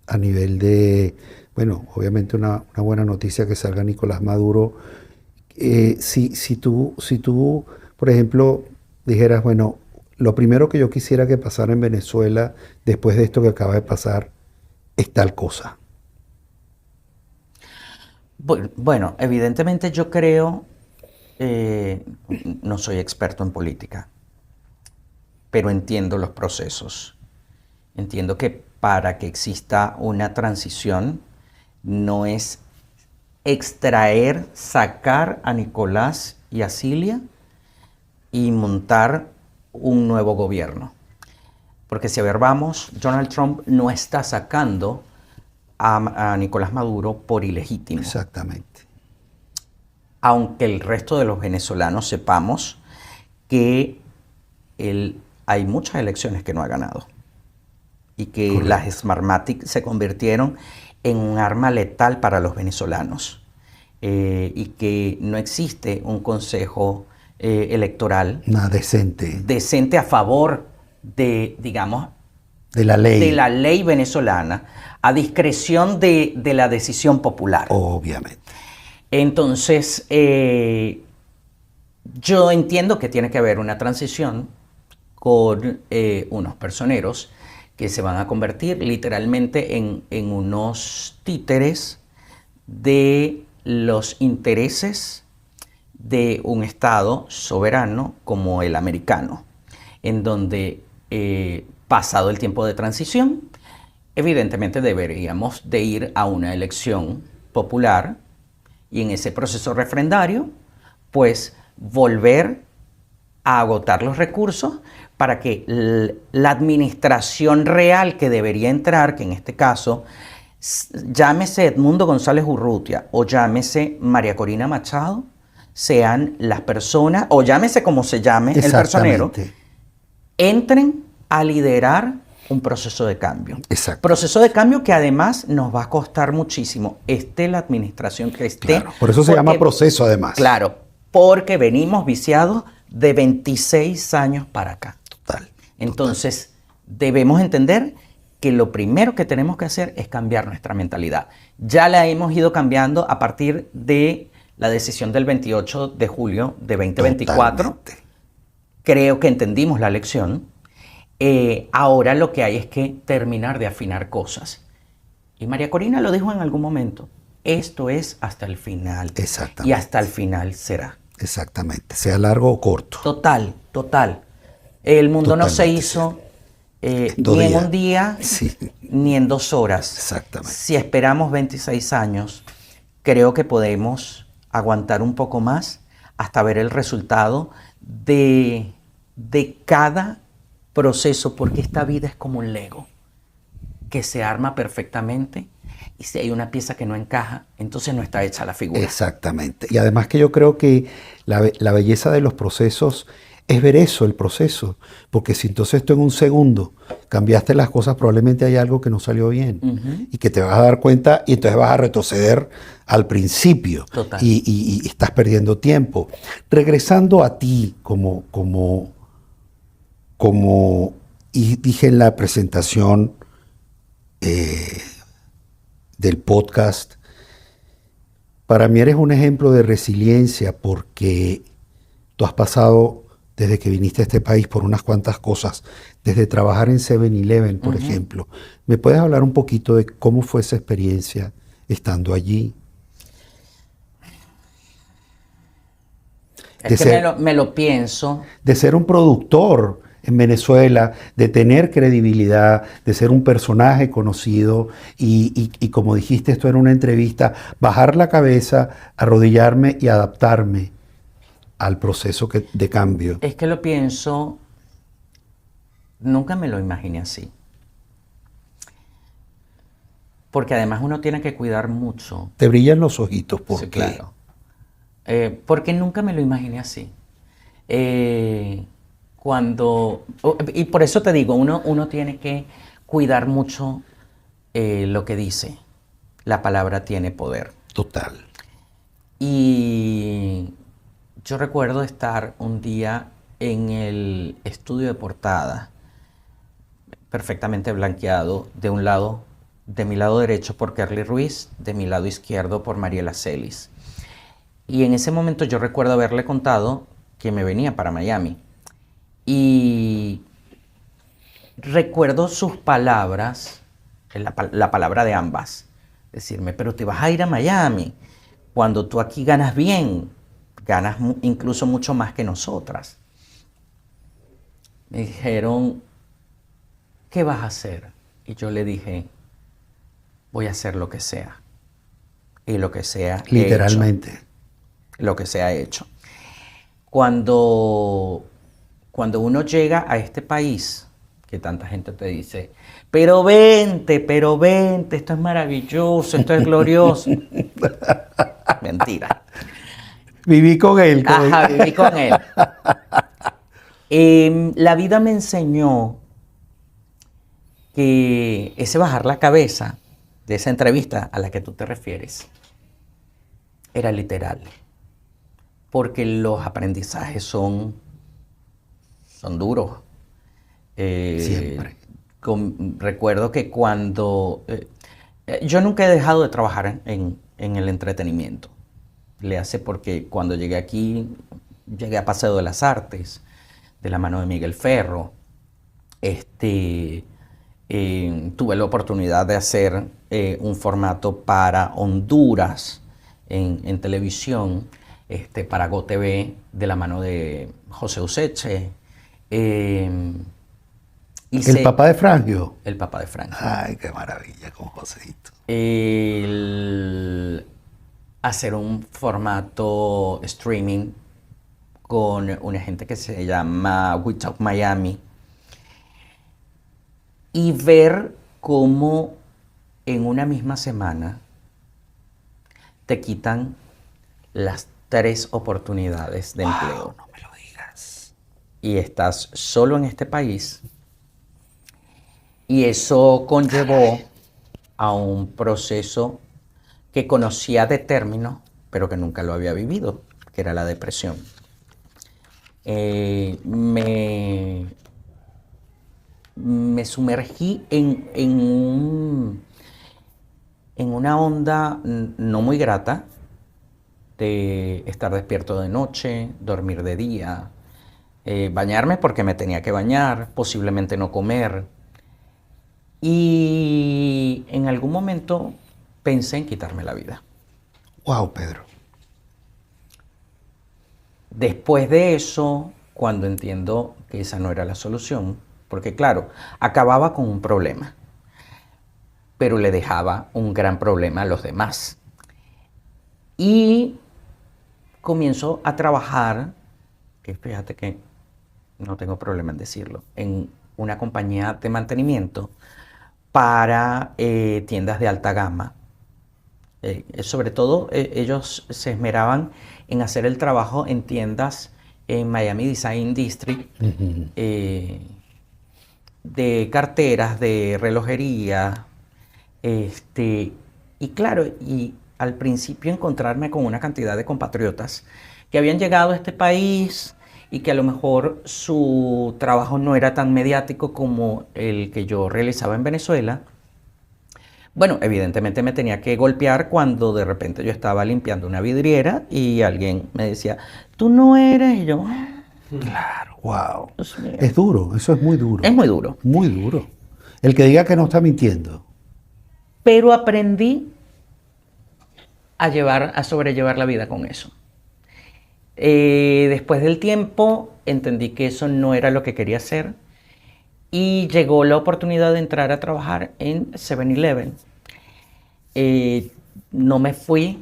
a nivel de, bueno, obviamente una buena noticia que salga Nicolás Maduro? Si tú, por ejemplo, dijeras, bueno, lo primero que yo quisiera que pasara en Venezuela después de esto que acaba de pasar es tal cosa. Bueno, evidentemente yo creo, no soy experto en política, pero entiendo los procesos. Entiendo que para que exista una transición no es extraer, sacar a Nicolás y a Cilia y montar un nuevo gobierno. Porque si a ver vamos, Donald Trump no está sacando a Nicolás Maduro por ilegítimo. Exactamente. Aunque el resto de los venezolanos sepamos que hay muchas elecciones que no ha ganado y que Correcto. las Smartmatic se convirtieron en un arma letal para los venezolanos y que no existe un consejo electoral Nada decente. decente a favor de, digamos, De la ley. de la ley venezolana, a discreción de la decisión popular. Obviamente. Entonces, yo entiendo que tiene que haber una transición con unos personeros que se van a convertir literalmente en unos títeres de los intereses de un Estado soberano como el americano, en donde, pasado el tiempo de transición, evidentemente deberíamos de ir a una elección popular y en ese proceso refrendario, pues volver a agotar los recursos para que la administración real que debería entrar, que en este caso llámese Edmundo González Urrutia o llámese María Corina Machado, sean las personas, o llámese como se llame el personero, entren a liderar un proceso de cambio. Exacto. Proceso de cambio que además nos va a costar muchísimo, esté la administración que esté. Claro, por eso se llama proceso además. Claro, porque venimos viciados de 26 años para acá. Total. Entonces, debemos entender que lo primero que tenemos que hacer es cambiar nuestra mentalidad. Ya la hemos ido cambiando a partir de la decisión del 28 de julio de 2024. Totalmente. Creo que entendimos la lección. Ahora lo que hay es que terminar de afinar cosas. Y María Corina lo dijo en algún momento. Esto es hasta el final. Exactamente. Y hasta el final será. Exactamente. Sea largo o corto. Total, total. El mundo no se Totalmente hizo Dos ni en días. un día, Sí. ni en 2 horas. Exactamente. Si esperamos 26 años, creo que podemos aguantar un poco más hasta ver el resultado de cada proceso, porque esta vida es como un Lego, que se arma perfectamente y si hay una pieza que no encaja, entonces no está hecha la figura. Exactamente. Y además que yo creo que la belleza de los procesos es ver eso, el proceso. Porque si entonces tú en un segundo cambiaste las cosas, probablemente hay algo que no salió bien. Y que te vas a dar cuenta y entonces vas a retroceder al principio. Total. Y estás perdiendo tiempo. Regresando a ti como y dije en la presentación del podcast, para mí eres un ejemplo de resiliencia porque tú has pasado desde que viniste a este país por unas cuantas cosas, desde trabajar en 7-Eleven, por ejemplo. ¿Me puedes hablar un poquito de cómo fue esa experiencia estando allí? Es que me lo pienso. De ser un productor en Venezuela, de tener credibilidad, de ser un personaje conocido y como dijiste esto en una entrevista, bajar la cabeza, arrodillarme y adaptarme al proceso de cambio. Es que lo pienso, nunca me lo imaginé así. Porque además uno tiene que cuidar mucho. Te brillan los ojitos, ¿por Sí, qué? claro. Porque nunca me lo imaginé así. Y por eso te digo, uno tiene que cuidar mucho lo que dice. La palabra tiene poder. Total. Y yo recuerdo estar un día en el estudio de portada, perfectamente blanqueado, de mi lado derecho por Kerly Ruiz, de mi lado izquierdo por Mariela Celis. Y en ese momento yo recuerdo haberle contado que me venía para Miami. Y recuerdo sus palabras, la palabra de ambas, decirme, pero te vas a ir a Miami cuando tú aquí ganas bien, ganas incluso mucho más que nosotras. Me dijeron, ¿qué vas a hacer? Y yo le dije, voy a hacer lo que sea. Y lo que sea Literalmente. hecho. Lo que sea hecho. Cuando uno llega a este país, que tanta gente te dice, pero vente, esto es maravilloso, esto es glorioso. Mentira. Viví con él. Ajá, viví con él. La vida me enseñó que ese bajar la cabeza de esa entrevista a la que tú te refieres era literal. Porque los aprendizajes son duros. Siempre. Recuerdo que cuando... yo nunca he dejado de trabajar en el entretenimiento. Le hace porque cuando llegué aquí, llegué a Paseo de las Artes, de la mano de Miguel Ferro. Tuve la oportunidad de hacer un formato para Honduras en televisión, para GoTV, de la mano de José Useche. El papá de Frangio. El papá de Frangio. Ay, qué maravilla con Joséito. Hacer un formato streaming con una gente que se llama We Talk Miami y ver cómo en una misma semana te quitan las 3 oportunidades de empleo. No me lo digas. Y estás solo en este país. Y eso conllevó a un proceso que conocía de término, pero que nunca lo había vivido, que era la depresión. Me sumergí en una onda no muy grata de estar despierto de noche, dormir de día, bañarme porque me tenía que bañar, posiblemente no comer. Y en algún momento pensé en quitarme la vida. Wow, Pedro. Después de eso, cuando entiendo que esa no era la solución, porque claro, acababa con un problema, pero le dejaba un gran problema a los demás. Y comienzo a trabajar, que fíjate que no tengo problema en decirlo, en una compañía de mantenimiento para tiendas de alta gama. Sobre todo, ellos se esmeraban en hacer el trabajo en tiendas en Miami Design District, de carteras, de relojería. Y claro, y al principio encontrarme con una cantidad de compatriotas que habían llegado a este país y que a lo mejor su trabajo no era tan mediático como el que yo realizaba en Venezuela. Bueno, evidentemente me tenía que golpear cuando de repente yo estaba limpiando una vidriera y alguien me decía, tú no eres, y yo... Claro, wow. Dios mío. Es duro, eso es muy duro. Es muy duro. Muy duro. El que diga que no está mintiendo. Pero aprendí a sobrellevar la vida con eso. Después del tiempo entendí que eso no era lo que quería hacer y llegó la oportunidad de entrar a trabajar en 7-Eleven. No me fui,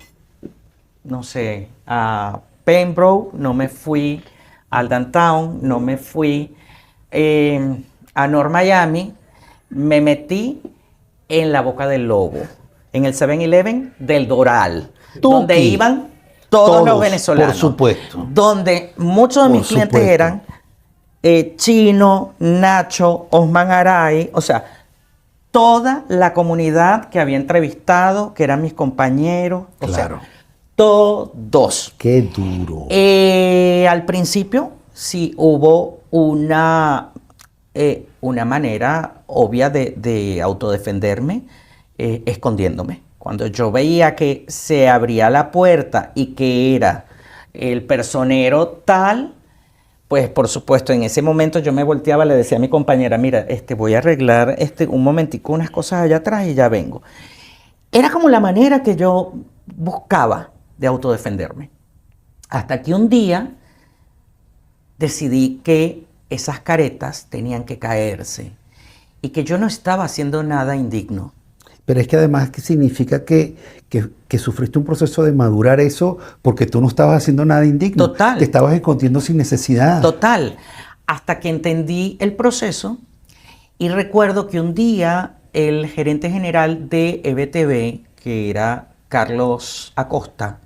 no sé, a Pembroke, no me fui al Downtown, no me fui a North Miami, me metí en la Boca del Lobo, en el 7-Eleven del Doral, donde iban todos los venezolanos. Por supuesto. Donde muchos de mis clientes eran Chino, Nacho, Osman Aray, o sea, toda la comunidad que había entrevistado, que eran mis compañeros, o Claro. sea, todos. Qué duro. Al principio sí hubo una manera obvia de autodefenderme, escondiéndome. Cuando yo veía que se abría la puerta y que era el personero tal, Pues por supuesto, en ese momento yo me volteaba, le decía a mi compañera, mira, voy a arreglar un momentico unas cosas allá atrás y ya vengo. Era como la manera que yo buscaba de autodefenderme. Hasta que un día decidí que esas caretas tenían que caerse y que yo no estaba haciendo nada indigno. Pero es que además que significa que sufriste un proceso de madurar eso porque tú no estabas haciendo nada indigno. Total. Te estabas escondiendo sin necesidad. Total. Hasta que entendí el proceso y recuerdo que un día el gerente general de EBTV, que era Carlos Acosta,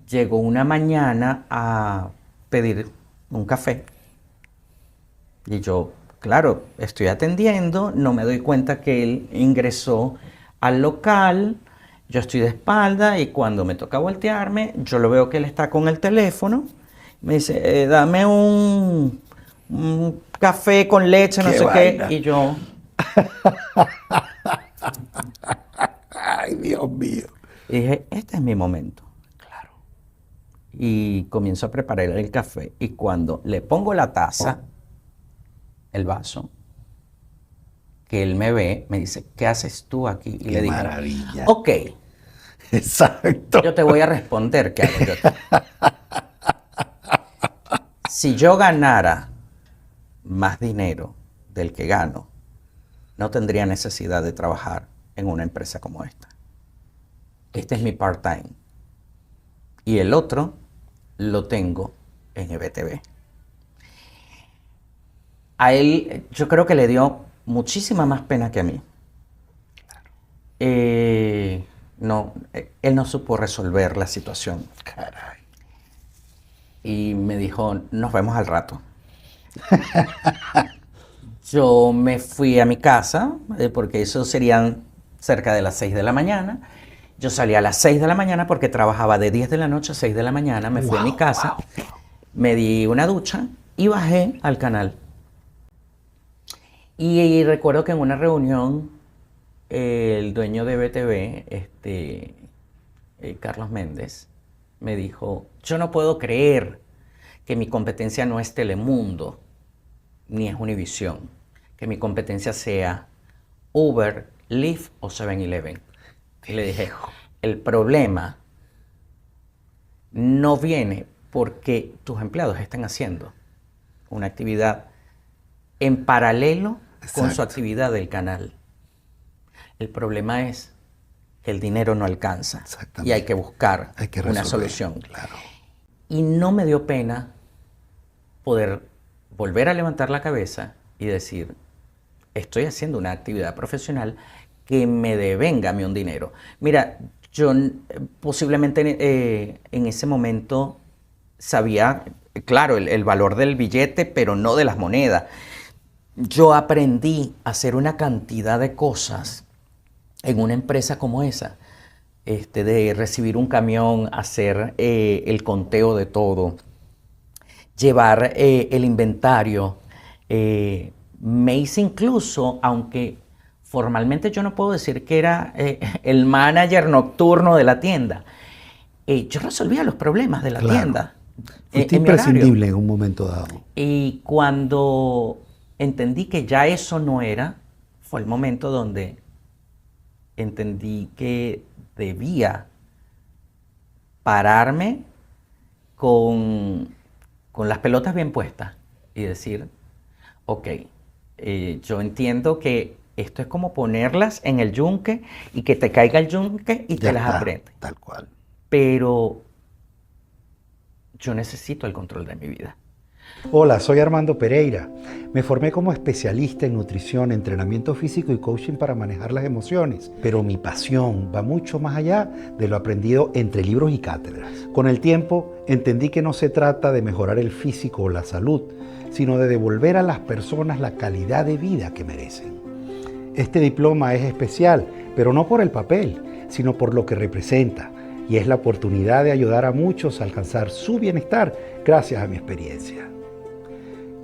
llegó una mañana a pedir un café. Y yo, claro, estoy atendiendo, no me doy cuenta que él ingresó al local, yo estoy de espalda y cuando me toca voltearme, yo lo veo que él está con el teléfono, me dice, dame un café con leche, no sé vaina. qué, y yo... Ay, Dios mío. Y dije, este es mi momento. Claro. Y comienzo a preparar el café y cuando le pongo la taza, el vaso, que él me ve, me dice, ¿qué haces tú aquí? Y Qué le digo, maravilla. ok, Exacto. yo te voy a responder qué hago yo aquí. Si yo ganara más dinero del que gano, no tendría necesidad de trabajar en una empresa como esta. Este es mi part-time. Y el otro lo tengo en EBTV. A él, yo creo que le dio muchísima más pena que a mí. No, él no supo resolver la situación. Caray. Y me dijo, nos vemos al rato. Yo me fui a mi casa, porque eso serían cerca de las 6 de la mañana. Yo salí a las 6 de la mañana porque trabajaba de 10 de la noche a 6 de la mañana. Me fui a mi casa, me di una ducha y bajé al canal. Y recuerdo que en una reunión, el dueño de BTV, Carlos Méndez, me dijo, yo no puedo creer que mi competencia no es Telemundo, ni es Univisión, que mi competencia sea Uber, Lyft o 7-Eleven. Y le dije, el problema no viene porque tus empleados estén haciendo una actividad en paralelo con su actividad del canal. El problema es que el dinero no alcanza y hay que buscar una solución. Claro. Y no me dio pena poder volver a levantar la cabeza y decir, estoy haciendo una actividad profesional que me devenga a mí un dinero. Mira, yo posiblemente en ese momento sabía, claro, el valor del billete, pero no de las monedas. Yo aprendí a hacer una cantidad de cosas en una empresa como esa, de recibir un camión, hacer el conteo de todo, llevar el inventario. Me hice incluso, aunque formalmente yo no puedo decir que era el manager nocturno de la tienda, yo resolvía los problemas de la tienda. Fuiste en mi horario. imprescindible en un momento dado. Y cuando entendí que ya eso no era, fue el momento donde entendí que debía pararme con las pelotas bien puestas y decir, ok, yo entiendo que esto es como ponerlas en el yunque y que te caiga el yunque y Ya te las está, aprietes. tal cual. Pero yo necesito el control de mi vida. Hola, soy Armando Pereira. Me formé como especialista en nutrición, entrenamiento físico y coaching para manejar las emociones, pero mi pasión va mucho más allá de lo aprendido entre libros y cátedras. Con el tiempo entendí que no se trata de mejorar el físico o la salud, sino de devolver a las personas la calidad de vida que merecen. Este diploma es especial, pero no por el papel, sino por lo que representa, y es la oportunidad de ayudar a muchos a alcanzar su bienestar gracias a mi experiencia.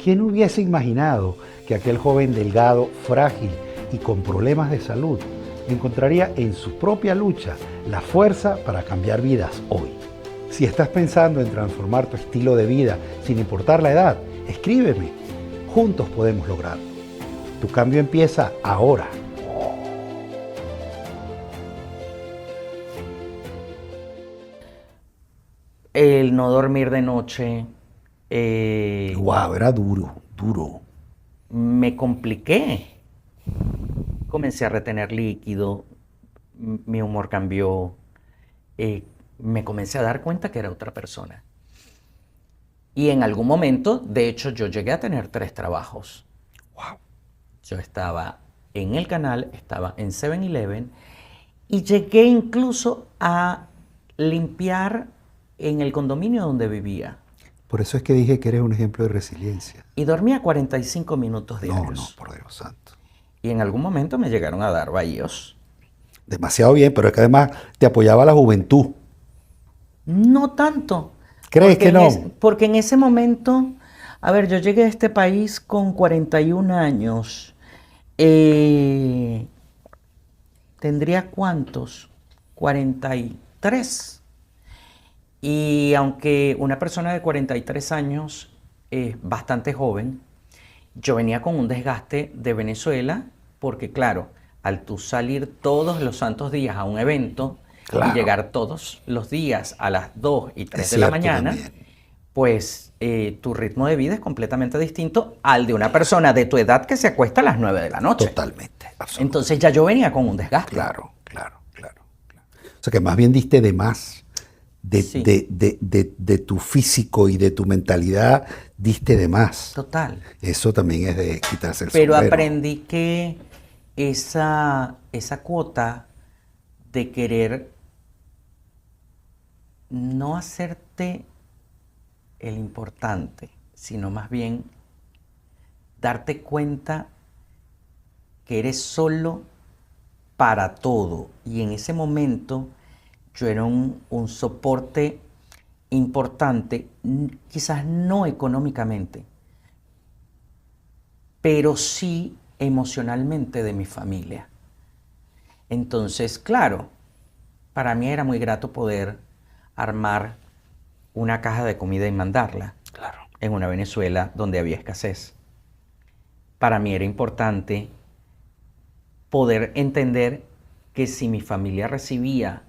¿Quién hubiese imaginado que aquel joven delgado, frágil y con problemas de salud encontraría en su propia lucha la fuerza para cambiar vidas hoy? Si estás pensando en transformar tu estilo de vida sin importar la edad, escríbeme. Juntos podemos lograrlo. Tu cambio empieza ahora. El no dormir de noche, Wow, era duro. me compliqué. Comencé a retener líquido, mi humor cambió, me comencé a dar cuenta que era otra persona. Y en algún momento, de hecho, yo llegué a tener 3 trabajos. Wow. Yo estaba en el canal, estaba en 7-Eleven y llegué incluso a limpiar en el condominio donde vivía. Por eso es que dije que eres un ejemplo de resiliencia. Y dormía 45 minutos No, diarios. por Dios santo. Y en algún momento me llegaron a dar bahíos. Demasiado bien, pero es que además te apoyaba la juventud. No tanto. ¿Crees que no? Porque en ese momento, a ver, yo llegué a este país con 41 años. ¿Tendría cuántos? 43. Y aunque una persona de 43 años es bastante joven, yo venía con un desgaste de Venezuela, porque claro, al tú salir todos los santos días a un evento Claro. y llegar todos los días a las 2 y 3 Es de la cierto mañana, también. pues tu ritmo de vida es completamente distinto al de una persona de tu edad que se acuesta a las 9 de la noche. Totalmente, absolutamente. Entonces ya yo venía con un desgaste. Claro. O sea que más bien diste de más. Sí. De tu físico y de tu mentalidad, diste de más. Total. Eso también es de quitarse el Pero sombrero. aprendí que esa cuota de querer no hacerte el importante, sino más bien darte cuenta que eres solo para todo. Y en ese momento yo era un soporte importante, quizás no económicamente, pero sí emocionalmente de mi familia. Entonces, claro, para mí era muy grato poder armar una caja de comida y mandarla. Claro. En una Venezuela donde había escasez. Para mí era importante poder entender que si mi familia recibía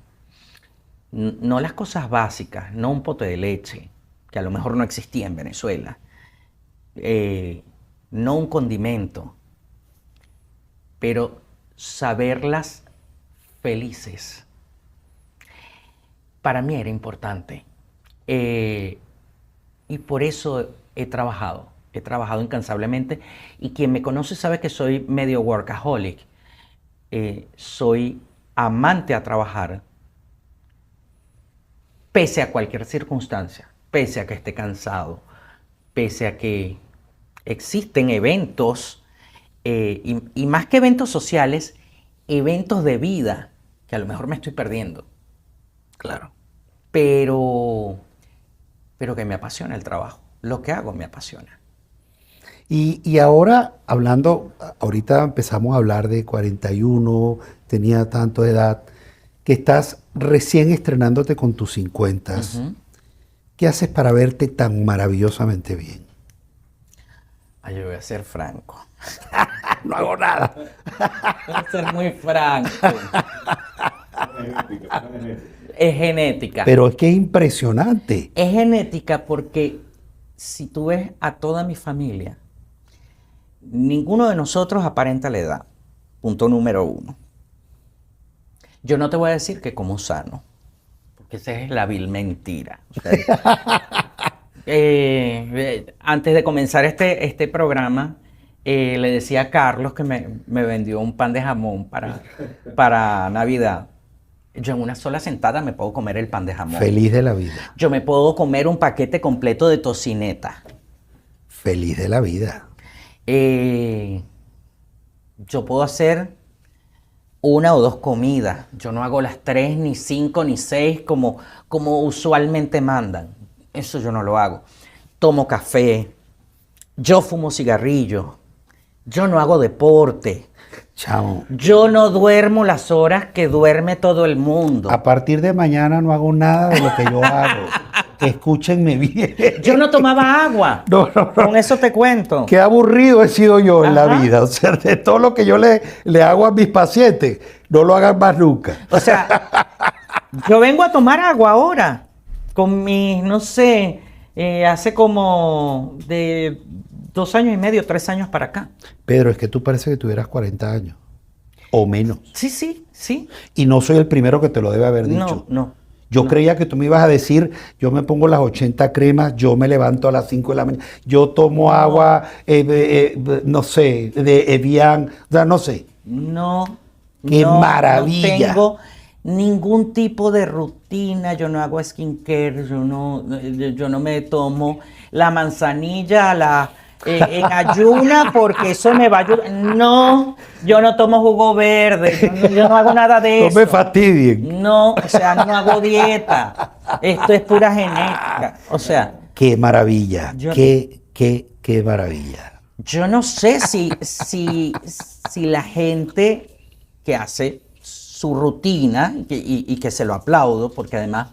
no las cosas básicas, no un pote de leche, que a lo mejor no existía en Venezuela, no un condimento, pero saberlas felices, para mí era importante. Y por eso he trabajado incansablemente. Y quien me conoce sabe que soy medio workaholic. Soy amante a trabajar, pese a cualquier circunstancia, pese a que esté cansado, pese a que existen eventos, y más que eventos sociales, eventos de vida, que a lo mejor me estoy perdiendo. Claro. Pero que me apasiona el trabajo. Lo que hago me apasiona. Y ahora, ahorita empezamos a hablar de 41, tenía tanto de edad, que estás recién estrenándote con tus 50. Ujú. ¿Qué haces para verte tan maravillosamente bien? Ay, yo voy a ser franco. No hago nada. Voy a ser muy franco. Es genética. Pero es que es impresionante. Es genética porque si tú ves a toda mi familia, ninguno de nosotros aparenta la edad. Punto número 1. Yo no te voy a decir que como sano, porque esa es la vil mentira. O sea, antes de comenzar este programa, le decía a Carlos que me vendió un pan de jamón para Navidad. Yo en una sola sentada me puedo comer el pan de jamón. Feliz de la vida. Yo me puedo comer un paquete completo de tocineta. Feliz de la vida. Yo puedo hacer 1 o 2 comidas. Yo no hago las 3, ni 5, ni 6 como usualmente mandan. Eso yo no lo hago. Tomo café. Yo fumo cigarrillo. Yo no hago deporte. Chamo, Yo no duermo las horas que duerme todo el mundo. a partir de mañana no hago nada de lo que yo hago. Escúchenme bien. Yo no tomaba agua. No. Con eso te cuento. Qué aburrido he sido yo en la Ajá. vida. O sea, de todo lo que yo le hago a mis pacientes, no lo hagan más nunca. O sea, yo vengo a tomar agua ahora. Con mis, no sé, hace como de 2 años y medio, 3 años para acá. Pedro, es que tú parece que tuvieras 40 años o menos. Sí. Y no soy el primero que te lo debe haber dicho. No. Yo creía que tú me ibas a decir, yo me pongo las 80 cremas, yo me levanto a las 5 de la mañana, yo tomo agua, no sé, de Evian, o sea, no sé. No. ¡Qué maravilla! No tengo ningún tipo de rutina. Yo no hago skincare. Yo no me tomo la manzanilla en ayuna porque eso me va a ayudar. No, yo no tomo jugo verde. Yo no hago nada de No eso. me fastidien. No, o sea, no hago dieta. Esto es pura genética. O sea, ¡Qué maravilla! Yo- ¡Qué maravilla! yo no sé si la gente que hace su rutina y que se lo aplaudo, porque además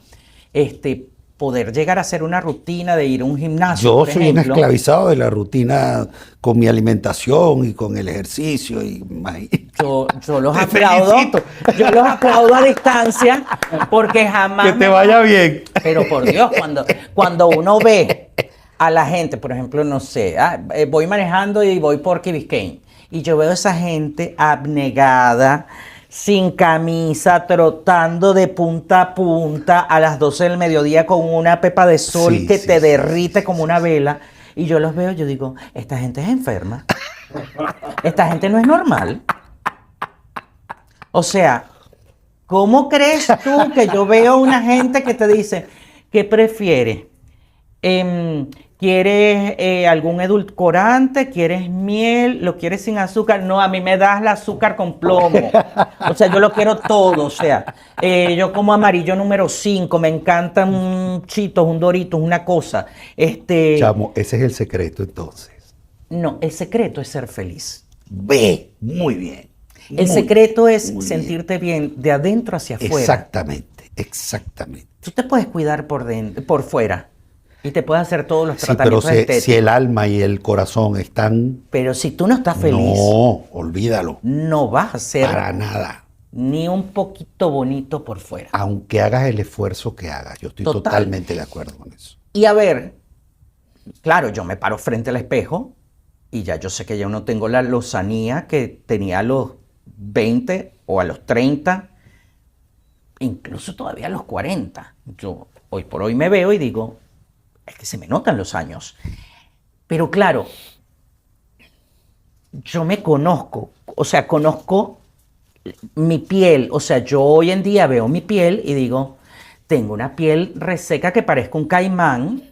poder llegar a hacer una rutina de ir a un gimnasio, Yo por soy un ejemplo, esclavizado de la rutina con mi alimentación y con el ejercicio. yo los Te aplaudo, felicito. yo los aplaudo a distancia porque jamás Que te me- vaya bien. Pero por Dios, cuando uno ve a la gente, por ejemplo, no sé, voy manejando y voy por Key Biscayne y yo veo a esa gente abnegada, sin camisa, trotando de punta a punta a las 12 del mediodía con una pepa de sol Sí, que sí, te sí, derrite como una vela. Y yo los veo, yo digo, esta gente es enferma. Esta gente no es normal. O sea, ¿cómo crees tú que yo veo una gente que te dice, ¿qué prefieres? ¿Quieres algún edulcorante? ¿Quieres miel? ¿Lo quieres sin azúcar? No, a mí me das el azúcar con plomo. O sea, yo lo quiero todo. O sea, yo como amarillo número 5, me encantan un Cheetos, un Doritos, una cosa. Chamo, ese es el secreto entonces. No, el secreto es ser feliz. Ve, muy bien. El secreto es muy sentirte bien de adentro hacia afuera. Exactamente. Tú te puedes cuidar por fuera y te puedes hacer todos los Sí, pero tratamientos estéticos. si el alma y el corazón están... Pero si tú no estás feliz, No, olvídalo. no vas a ser Para nada. ni un poquito bonito por fuera. Aunque hagas el esfuerzo que hagas. Yo estoy Total. totalmente de acuerdo con eso. Y a ver, claro, yo me paro frente al espejo y ya yo sé que ya no tengo la lozanía que tenía a los 20 o a los 30, incluso todavía a los 40. Yo hoy por hoy me veo y digo, es que se me notan los años. Pero claro, yo me conozco, o sea, conozco mi piel. O sea, yo hoy en día veo mi piel y digo, tengo una piel reseca que parezco un caimán.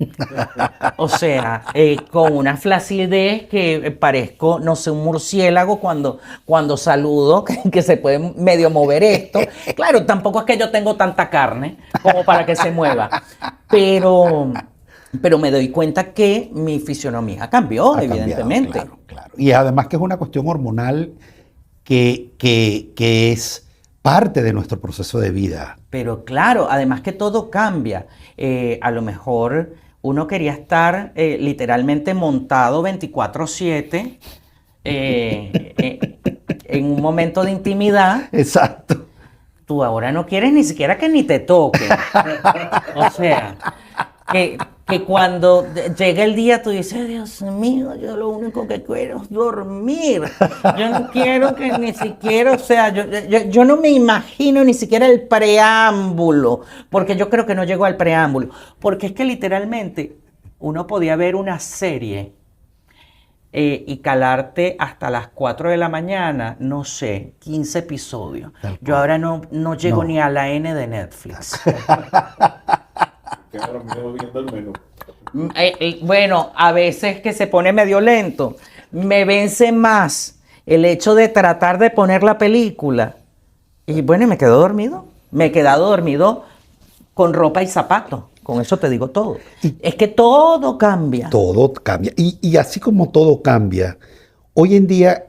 O sea, con una flacidez que parezco, no sé, un murciélago cuando saludo, que se puede medio mover esto. Claro, tampoco es que yo tengo tanta carne como para que se mueva. Pero me doy cuenta que mi fisionomía cambió, Ha cambiado, evidentemente. claro. Y además que es una cuestión hormonal que es parte de nuestro proceso de vida. Pero claro, además que todo cambia. A lo mejor uno quería estar literalmente montado 24/7 en un momento de intimidad. Exacto. Tú ahora no quieres ni siquiera que ni te toquen. O sea, que cuando llega el día tú dices, Dios mío, yo lo único que quiero es dormir. Yo no quiero que ni siquiera, o sea, yo no me imagino ni siquiera el preámbulo, porque yo creo que no llegó al preámbulo, porque es que literalmente uno podía ver una serie y calarte hasta las 4 de la mañana, no sé, 15 episodios. Tal Yo cual. ahora no llego No. ni a la N de Netflix. Bueno, a veces que se pone medio lento, me vence más el hecho de tratar de poner la película. Y bueno, y me quedo dormido. Me he quedado dormido con ropa y zapatos. Con eso te digo todo. Es que todo cambia. Todo cambia. Y así como todo cambia, hoy en día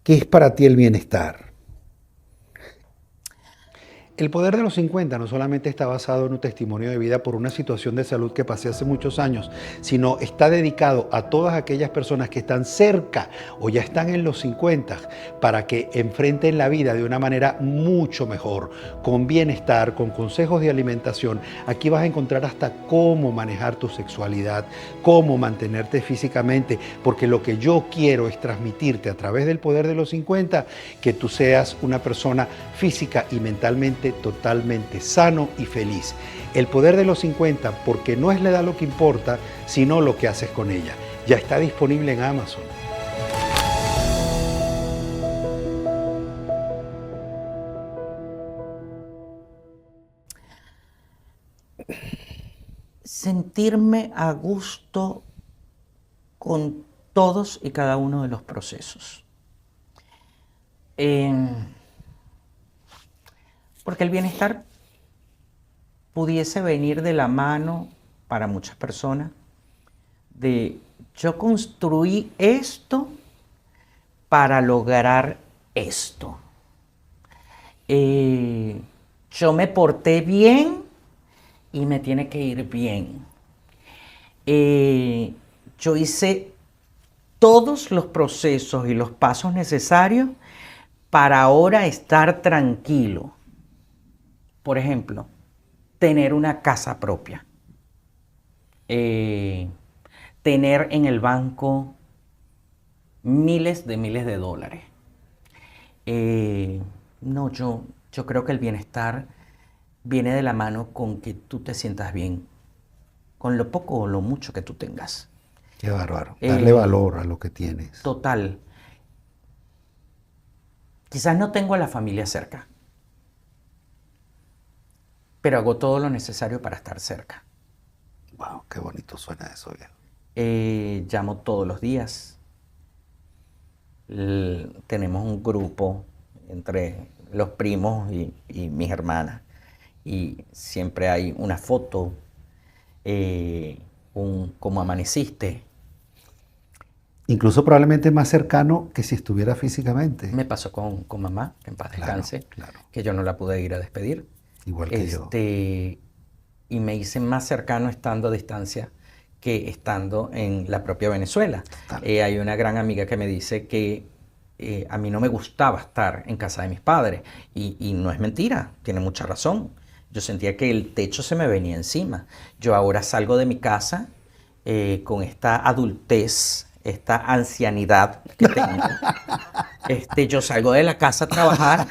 ¿Qué es para ti el bienestar? El poder de los 50 no solamente está basado en un testimonio de vida por una situación de salud que pasé hace muchos años, sino está dedicado a todas aquellas personas que están cerca o ya están en los 50 para que enfrenten la vida de una manera mucho mejor, con bienestar, con consejos de alimentación. Aquí vas a encontrar hasta cómo manejar tu sexualidad, cómo mantenerte físicamente, porque lo que yo quiero es transmitirte a través del poder de los 50 que tú seas una persona física y mentalmente totalmente sano y feliz. El poder de los 50, porque no es la edad lo que importa, sino lo que haces con ella. Ya está disponible en Amazon. Sentirme a gusto con todos y cada uno de los procesos. Porque el bienestar pudiese venir de la mano para muchas personas de yo construí esto para lograr esto. Yo me porté bien y me tiene que ir bien. Yo hice todos los procesos y los pasos necesarios para ahora estar tranquilo. Por ejemplo, tener una casa propia, tener en el banco miles de dólares. No, yo creo que el bienestar viene de la mano con que tú te sientas bien, con lo poco o lo mucho que tú tengas. Qué bárbaro, darle valor a lo que tienes. Total. Quizás no tengo a la familia cerca, pero hago todo lo necesario para estar cerca. Wow, qué bonito suena eso, viejo. Llamo todos los días. Tenemos un grupo entre los primos y mis hermanas. Y siempre hay una foto, cómo amaneciste. Incluso probablemente más cercano que si estuviera físicamente. Me pasó con mamá, que en paz descanse, claro. que yo no la pude ir a despedir. Igual que yo. Y me hice más cercano estando a distancia que estando en la propia Venezuela. Hay una gran amiga que me dice que a mí no me gustaba estar en casa de mis padres. Y no es mentira, tiene mucha razón. Yo sentía que el techo se me venía encima. Yo ahora salgo de mi casa con esta adultez, esta ancianidad que tengo. Yo salgo de la casa a trabajar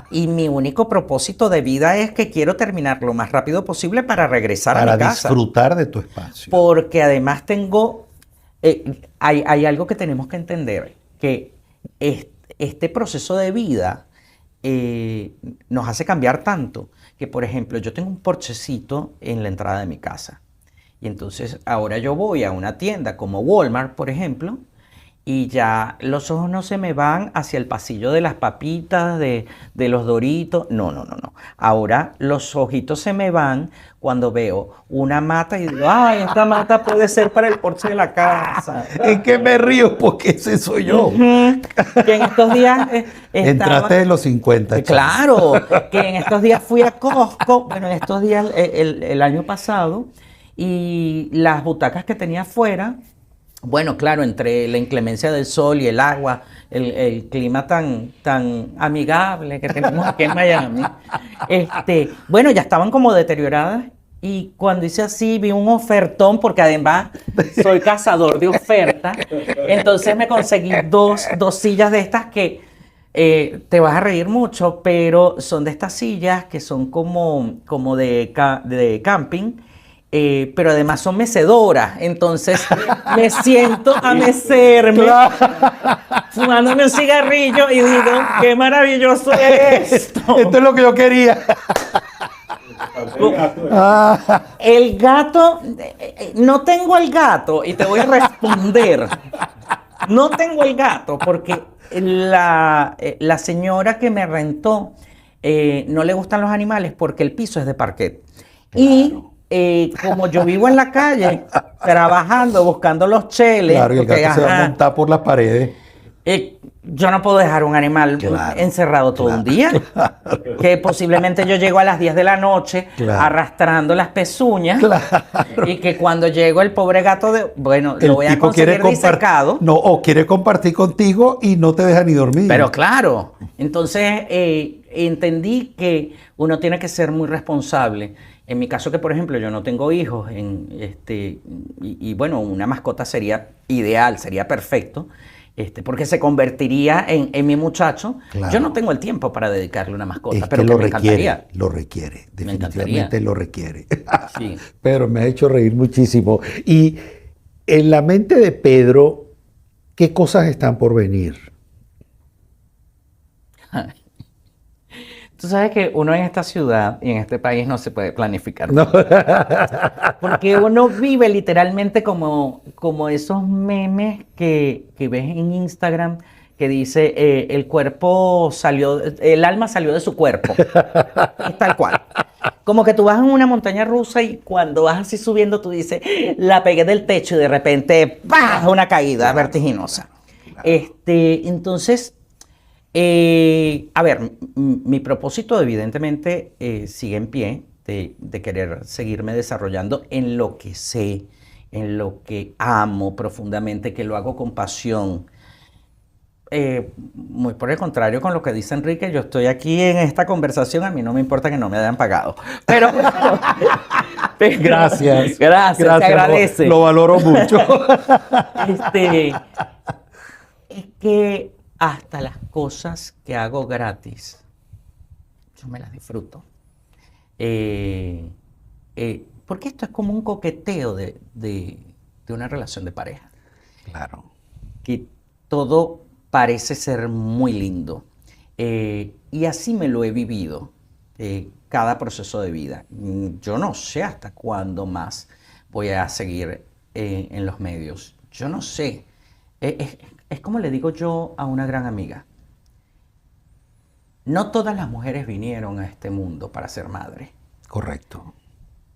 y mi único propósito de vida es que quiero terminar lo más rápido posible para regresar a mi casa. Para disfrutar de tu espacio. Porque además tengo, hay algo que tenemos que entender, que este proceso de vida nos hace cambiar tanto, que por ejemplo yo tengo un porchecito en la entrada de mi casa. Y entonces ahora yo voy a una tienda como Walmart, por ejemplo, y ya los ojos no se me van hacia el pasillo de las papitas, de los Doritos. No. Ahora los ojitos se me van cuando veo una mata y digo, ay, esta mata puede ser para el porche de la casa. ¿En qué me río? Porque ese soy yo. Que en estos días entraste en los 50. Claro, que en estos días fui a Costco, bueno, en estos días, el año pasado, y las butacas que tenía afuera, bueno, claro, entre la inclemencia del sol y el agua, el clima tan amigable que tenemos aquí en Miami, bueno, ya estaban como deterioradas. Y cuando hice así, vi un ofertón, porque además soy cazador de ofertas. Entonces me conseguí dos sillas de estas que te vas a reír mucho, pero son de estas sillas que son como de camping. Pero además son mecedoras, entonces me siento a mecerme, fumándome un cigarrillo y digo, qué maravilloso es esto. Esto es lo que yo quería. El gato, no tengo el gato y te voy a responder. No tengo el gato porque la señora que me rentó no le gustan los animales porque el piso es de parquet. Claro. Y como yo vivo en la calle, trabajando, buscando los cheles. Claro, y el gato se va a montar por las paredes. Yo no puedo dejar un animal Claro, encerrado todo un día, que posiblemente yo llego a las 10 de la noche Claro. arrastrando las pezuñas Claro. y que cuando llego el pobre gato, bueno, El lo voy a tipo conseguir disecado. No, o quiere compartir contigo y no te deja ni dormir. Pero claro, entonces entendí que uno tiene que ser muy responsable. En mi caso que, por ejemplo, yo no tengo hijos, y bueno, una mascota sería ideal, sería perfecto, porque se convertiría en mi muchacho. Claro. Yo no tengo el tiempo para dedicarle una mascota, es pero que que lo me requiere, encantaría. lo requiere, Me definitivamente encantaría. lo requiere. Sí. Pedro, me ha hecho reír muchísimo. Y en la mente de Pedro, ¿qué cosas están por venir? Tú sabes que uno en esta ciudad y en este país no se puede planificar. No. Porque uno vive literalmente como esos memes que ves en Instagram que dice el alma salió de su cuerpo. Es tal cual. Como que tú vas en una montaña rusa y cuando vas así subiendo tú dices, la pegué del techo y de repente, ¡pah! Una caída vertiginosa. Entonces, a ver, mi propósito evidentemente sigue en pie de querer seguirme desarrollando en lo que sé, en lo que amo profundamente, que lo hago con pasión. Muy por el contrario con lo que dice Enrique, yo estoy aquí en esta conversación, a mí no me importa que no me hayan pagado. Pero Gracias. Gracias, se agradece. Lo valoro mucho. Es que hasta las cosas que hago gratis, yo me las disfruto. Porque esto es como un coqueteo de una relación de pareja. Claro. Que todo parece ser muy lindo. Y así me lo he vivido, cada proceso de vida. Yo no sé hasta cuándo más voy a seguir en los medios. Yo no sé. Es como le digo yo a una gran amiga. No todas las mujeres vinieron a este mundo para ser madres. Correcto.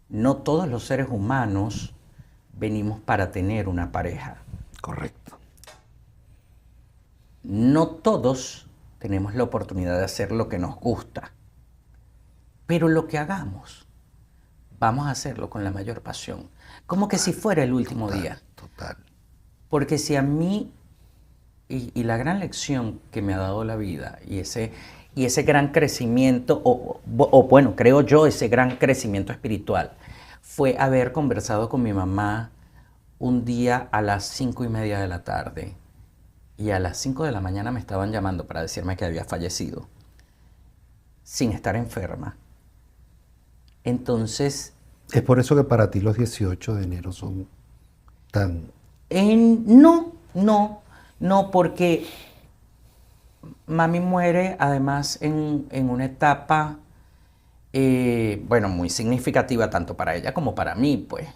No todos los seres humanos venimos para tener una pareja. Correcto. No todos tenemos la oportunidad de hacer lo que nos gusta, pero lo que hagamos, vamos a hacerlo con la mayor pasión, como que si fuera el último día. Total. Porque si a mí, y la gran lección que me ha dado la vida, y ese gran crecimiento, o bueno, creo yo, ese gran crecimiento espiritual, fue haber conversado con mi mamá un día a las 5:30 de la tarde. Y a las 5 de la mañana me estaban llamando para decirme que había fallecido, sin estar enferma. Entonces... Es por eso que para ti los 18 de enero son tan... No, porque mami muere además en una etapa, bueno, muy significativa tanto para ella como para mí, pues.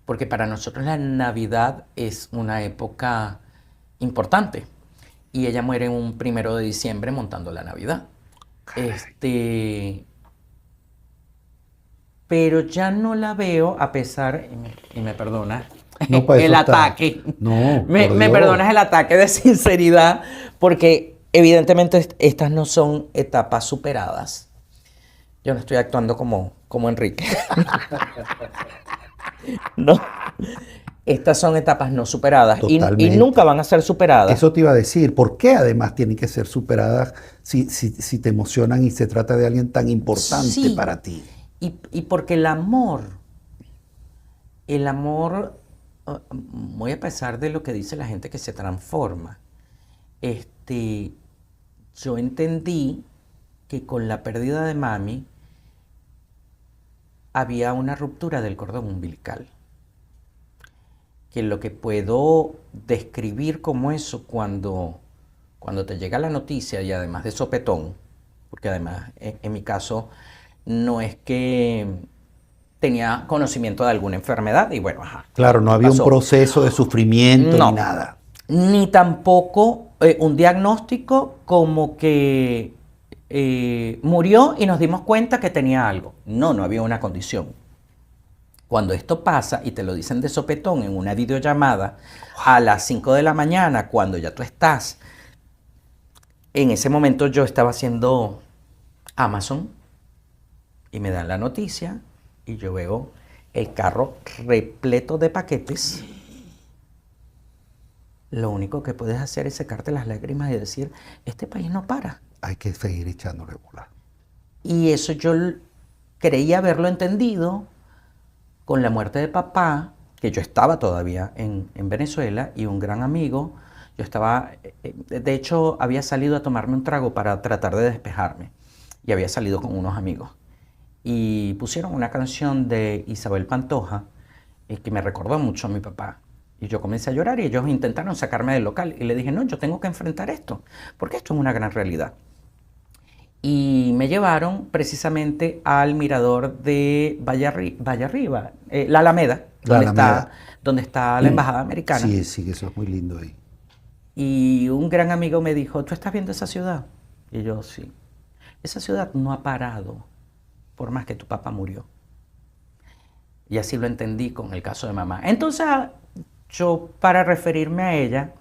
Porque para nosotros la Navidad es una época importante. Y ella muere un 1 de diciembre montando la Navidad. Pero ya no la veo, a pesar, y me perdonas, No, para el eso está. ataque. No, me por Dios. perdonas el ataque de sinceridad, porque evidentemente estas no son etapas superadas. Yo no estoy actuando como Enrique. No. Estas son etapas no superadas y Totalmente. nunca van a ser superadas. Eso te iba a decir. ¿Por qué además tienen que ser superadas si te emocionan y se trata de alguien tan importante Sí. para ti? Y porque el amor, muy a pesar de lo que dice la gente que se transforma, yo entendí que con la pérdida de mami había una ruptura del cordón umbilical. Que lo que puedo describir como eso cuando te llega la noticia y además de sopetón, porque además en mi caso no es que tenía conocimiento de alguna enfermedad y bueno, ajá. Claro, no había pasó. un proceso de sufrimiento No. ni nada. Ni tampoco un diagnóstico como que murió y nos dimos cuenta que tenía algo. No había una condición. Cuando esto pasa y te lo dicen de sopetón en una videollamada a las 5 de la mañana, cuando ya tú estás, en ese momento yo estaba haciendo Amazon y me dan la noticia y yo veo el carro repleto de paquetes. Lo único que puedes hacer es secarte las lágrimas y decir, este país no para. Hay que seguir echándole bola. Y eso yo creía haberlo entendido con la muerte de papá, que yo estaba todavía en Venezuela, y un gran amigo. Yo estaba, de hecho, había salido a tomarme un trago para tratar de despejarme. Y había salido con unos amigos. Y pusieron una canción de Isabel Pantoja que me recordó mucho a mi papá. Y yo comencé a llorar y ellos intentaron sacarme del local. Y le dije, no, yo tengo que enfrentar esto, porque esto es una gran realidad. Y me llevaron precisamente al mirador de Valle Arriba, la Alameda, donde está la embajada americana. Sí, sí, eso es muy lindo ahí. Y un gran amigo me dijo, ¿tú estás viendo esa ciudad? Y yo, sí. Esa ciudad no ha parado por más que tu papá murió. Y así lo entendí con el caso de mamá. Entonces, yo, para referirme a ella,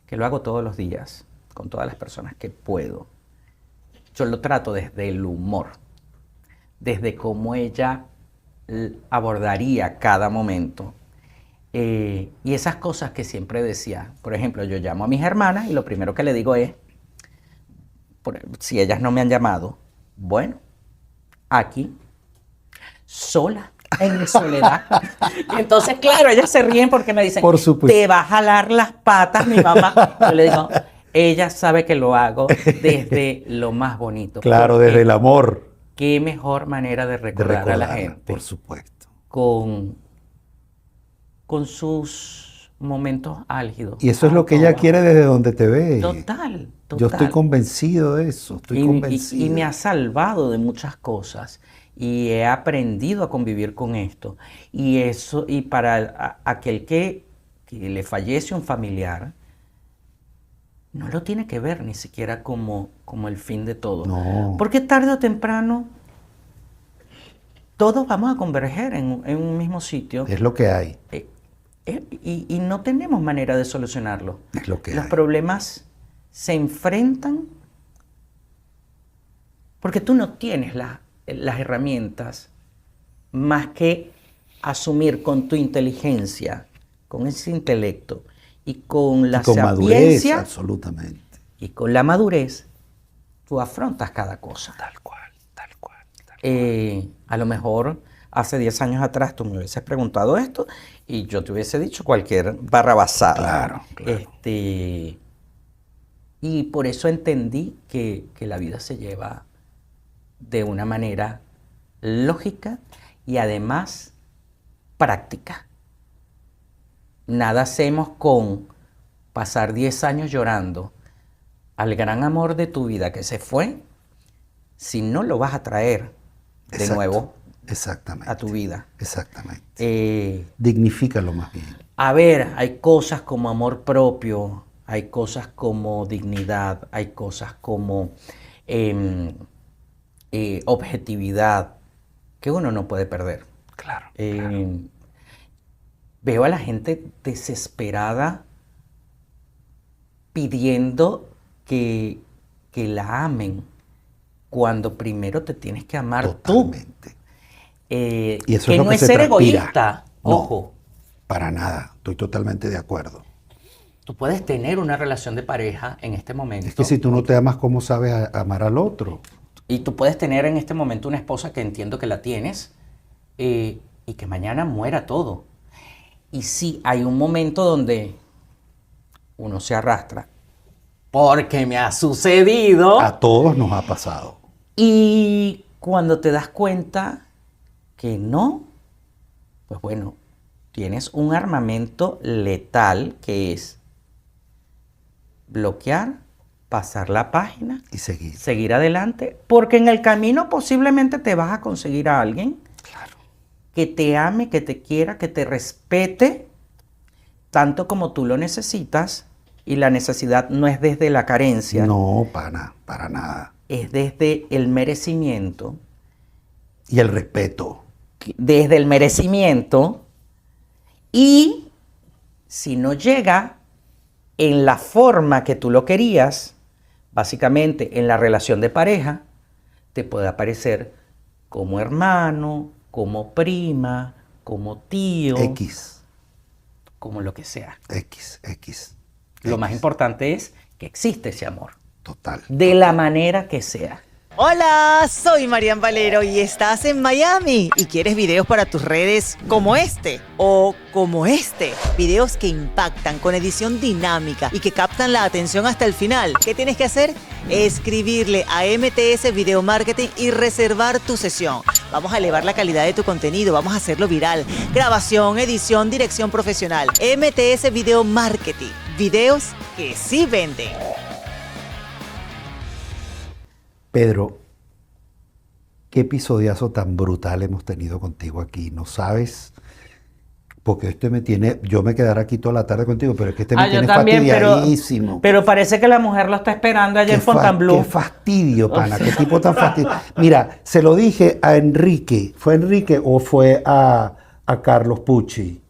que lo hago todos los días, con todas las personas que puedo, yo lo trato desde el humor, desde cómo ella abordaría cada momento. Y esas cosas que siempre decía. Por ejemplo, yo llamo a mis hermanas y lo primero que le digo es, si ellas no me han llamado, bueno, aquí, sola, en mi soledad. Y entonces, claro, ellas se ríen porque me dicen, por supuesto, te va a jalar las patas mi mamá. Yo le digo, ella sabe que lo hago desde lo más bonito. Claro, desde el amor. Qué mejor manera de recordar a la gente. Por supuesto. Con sus momentos álgidos. Y eso es lo que ella quiere desde donde te ve. Total. Yo estoy convencido de eso, estoy convencido. Y me ha salvado de muchas cosas. Y he aprendido a convivir con esto. Y eso, y para aquel que le fallece un familiar, no lo tiene que ver ni siquiera como el fin de todo. No. Porque tarde o temprano todos vamos a converger en un mismo sitio. Es lo que hay. Y no tenemos manera de solucionarlo. Es lo que Los hay. problemas se enfrentan porque tú no tienes las herramientas más que asumir con tu inteligencia, con ese intelecto y con la con madurez, sapiencia, absolutamente. y con la madurez, tú afrontas cada cosa. Tal cual, tal cual. Tal cual. A lo mejor hace 10 años atrás tú me hubieses preguntado esto y yo te hubiese dicho cualquier barrabasada. Claro, claro. Y por eso entendí que la vida se lleva de una manera lógica y además práctica. Nada hacemos con pasar 10 años llorando al gran amor de tu vida que se fue si no lo vas a traer de Exacto, nuevo exactamente, a tu vida. Exactamente. Dignifícalo más bien. A ver, hay cosas como amor propio, hay cosas como dignidad, hay cosas como objetividad que uno no puede perder. Claro, Veo a la gente desesperada pidiendo que la amen cuando primero te tienes que amar totalmente. tú. Y eso que es lo no que es se ser transpira. egoísta, No, ojo. para nada, estoy totalmente de acuerdo. Tú puedes tener una relación de pareja en este momento. Es que si tú no te amas, ¿cómo sabes amar al otro? Y tú puedes tener en este momento una esposa que entiendo que la tienes y que mañana muera todo. Y sí, hay un momento donde uno se arrastra porque me ha sucedido. A todos nos ha pasado. Y cuando te das cuenta que no, pues bueno, tienes un armamento letal que es bloquear, pasar la página Y seguir. seguir adelante, porque en el camino posiblemente te vas a conseguir a alguien que te ame, que te quiera, que te respete, tanto como tú lo necesitas, y la necesidad no es desde la carencia, No, para nada. es desde el merecimiento. Y el respeto. desde el merecimiento, y si no llega en la forma que tú lo querías, básicamente en la relación de pareja, te puede aparecer como hermano, como prima, como tío, X. como lo que sea. X. Lo más importante es que existe ese amor, Total. de la manera que sea. Hola, soy Marian Valero y estás en Miami y quieres videos para tus redes como este o como este. Videos que impactan con edición dinámica y que captan la atención hasta el final. ¿Qué tienes que hacer? Escribirle a MTS Video Marketing y reservar tu sesión. Vamos a elevar la calidad de tu contenido, vamos a hacerlo viral. Grabación, edición, dirección profesional. MTS Video Marketing. Videos que sí venden. Pedro, qué episodiazo tan brutal hemos tenido contigo aquí. No sabes, porque yo me quedaré aquí toda la tarde contigo, pero es que me yo tiene también, fastidiadísimo. pero parece que la mujer lo está esperando allá en Fontainebleau. Qué fastidio, pana, qué tipo tan fastidio. Mira, se lo dije a Enrique. ¿Fue Enrique o fue a Carlos Pucci?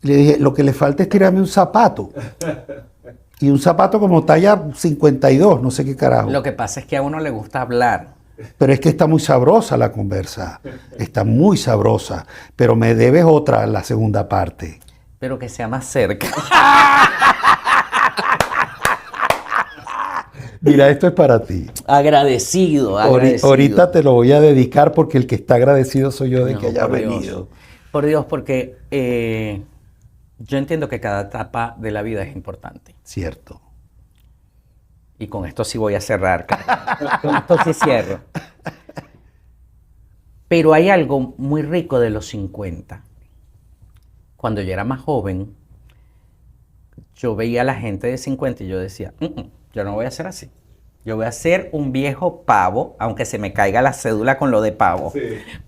Le dije, lo que le falta es tirarme un zapato. Y un zapato como talla 52, no sé qué carajo. Lo que pasa es que a uno le gusta hablar. Pero es que está muy sabrosa la conversa. Está muy sabrosa. Pero me debes otra, la segunda parte. Pero que sea más cerca. Mira, esto es para ti. Agradecido. Ahorita te lo voy a dedicar porque el que está agradecido soy yo de No, que haya por Dios. venido. Por Dios, porque yo entiendo que cada etapa de la vida es importante. Cierto. Y con esto sí voy a cerrar. Con esto sí cierro. Pero hay algo muy rico de los 50. Cuando yo era más joven, yo veía a la gente de 50 y yo decía, yo no voy a ser así. Yo voy a ser un viejo pavo, aunque se me caiga la cédula con lo de pavo. Sí.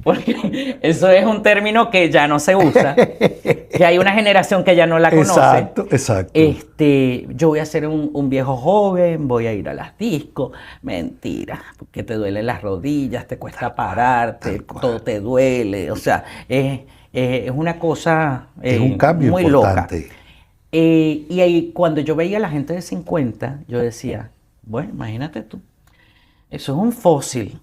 Porque eso es un término que ya no se usa. Que hay una generación que ya no la conoce. Exacto. Yo voy a ser un viejo joven, voy a ir a las discos. Mentira, porque te duelen las rodillas, te cuesta pararte, todo te duele. O sea, es una cosa es un cambio muy importante. Loca. Y ahí, cuando yo veía a la gente de 50, yo decía, bueno, imagínate tú, eso es un fósil.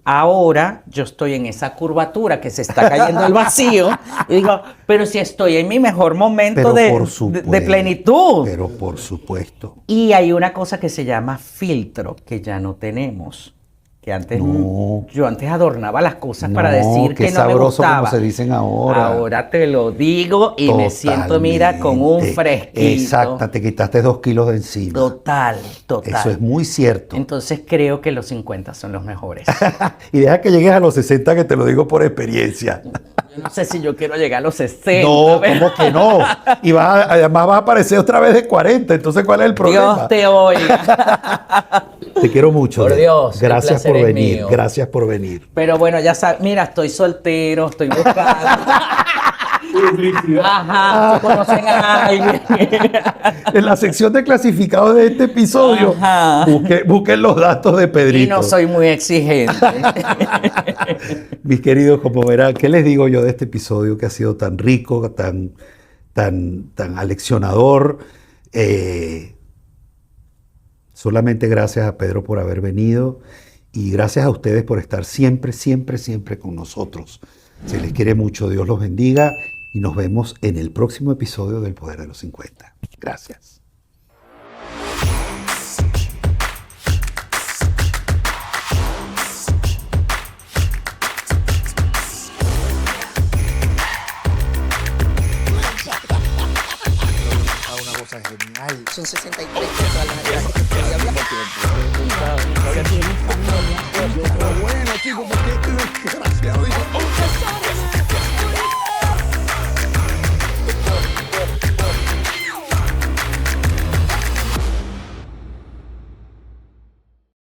Ahora yo estoy en esa curvatura que se está cayendo al vacío y digo, pero si estoy en mi mejor momento de plenitud. Pero por supuesto. Y hay una cosa que se llama filtro que ya no tenemos. Que antes yo antes adornaba las cosas para decir que no me gustaba. Como se dicen ahora. Ahora te lo digo y me siento, mira, con un fresquito. Exacto, te quitaste 2 kilos de encima. Total. Eso es muy cierto. Entonces creo que los 50 son los mejores. Y deja que llegues a los 60, que te lo digo por experiencia. Yo no sé si yo quiero llegar a los 60. No, ¿cómo que no? Y además vas a aparecer otra vez de 40, entonces ¿cuál es el problema? Dios te oiga. Te quiero mucho. Por Dios. Gracias por venir. Mío. Gracias por venir. Pero bueno, ya sabes, mira, estoy soltero, estoy buscando. Ajá, ¿conocen a alguien? En la sección de clasificados de este episodio, busquen los datos de Pedrito. Y no soy muy exigente. Mis queridos, como verán, ¿qué les digo yo de este episodio que ha sido tan rico, tan aleccionador? Solamente gracias a Pedro por haber venido y gracias a ustedes por estar siempre con nosotros. Se les quiere mucho, Dios los bendiga y nos vemos en el próximo episodio del Poder de los 50. Gracias. Genial. Son 63 todas las gracias que estoy hablando. Bueno, chicos, porque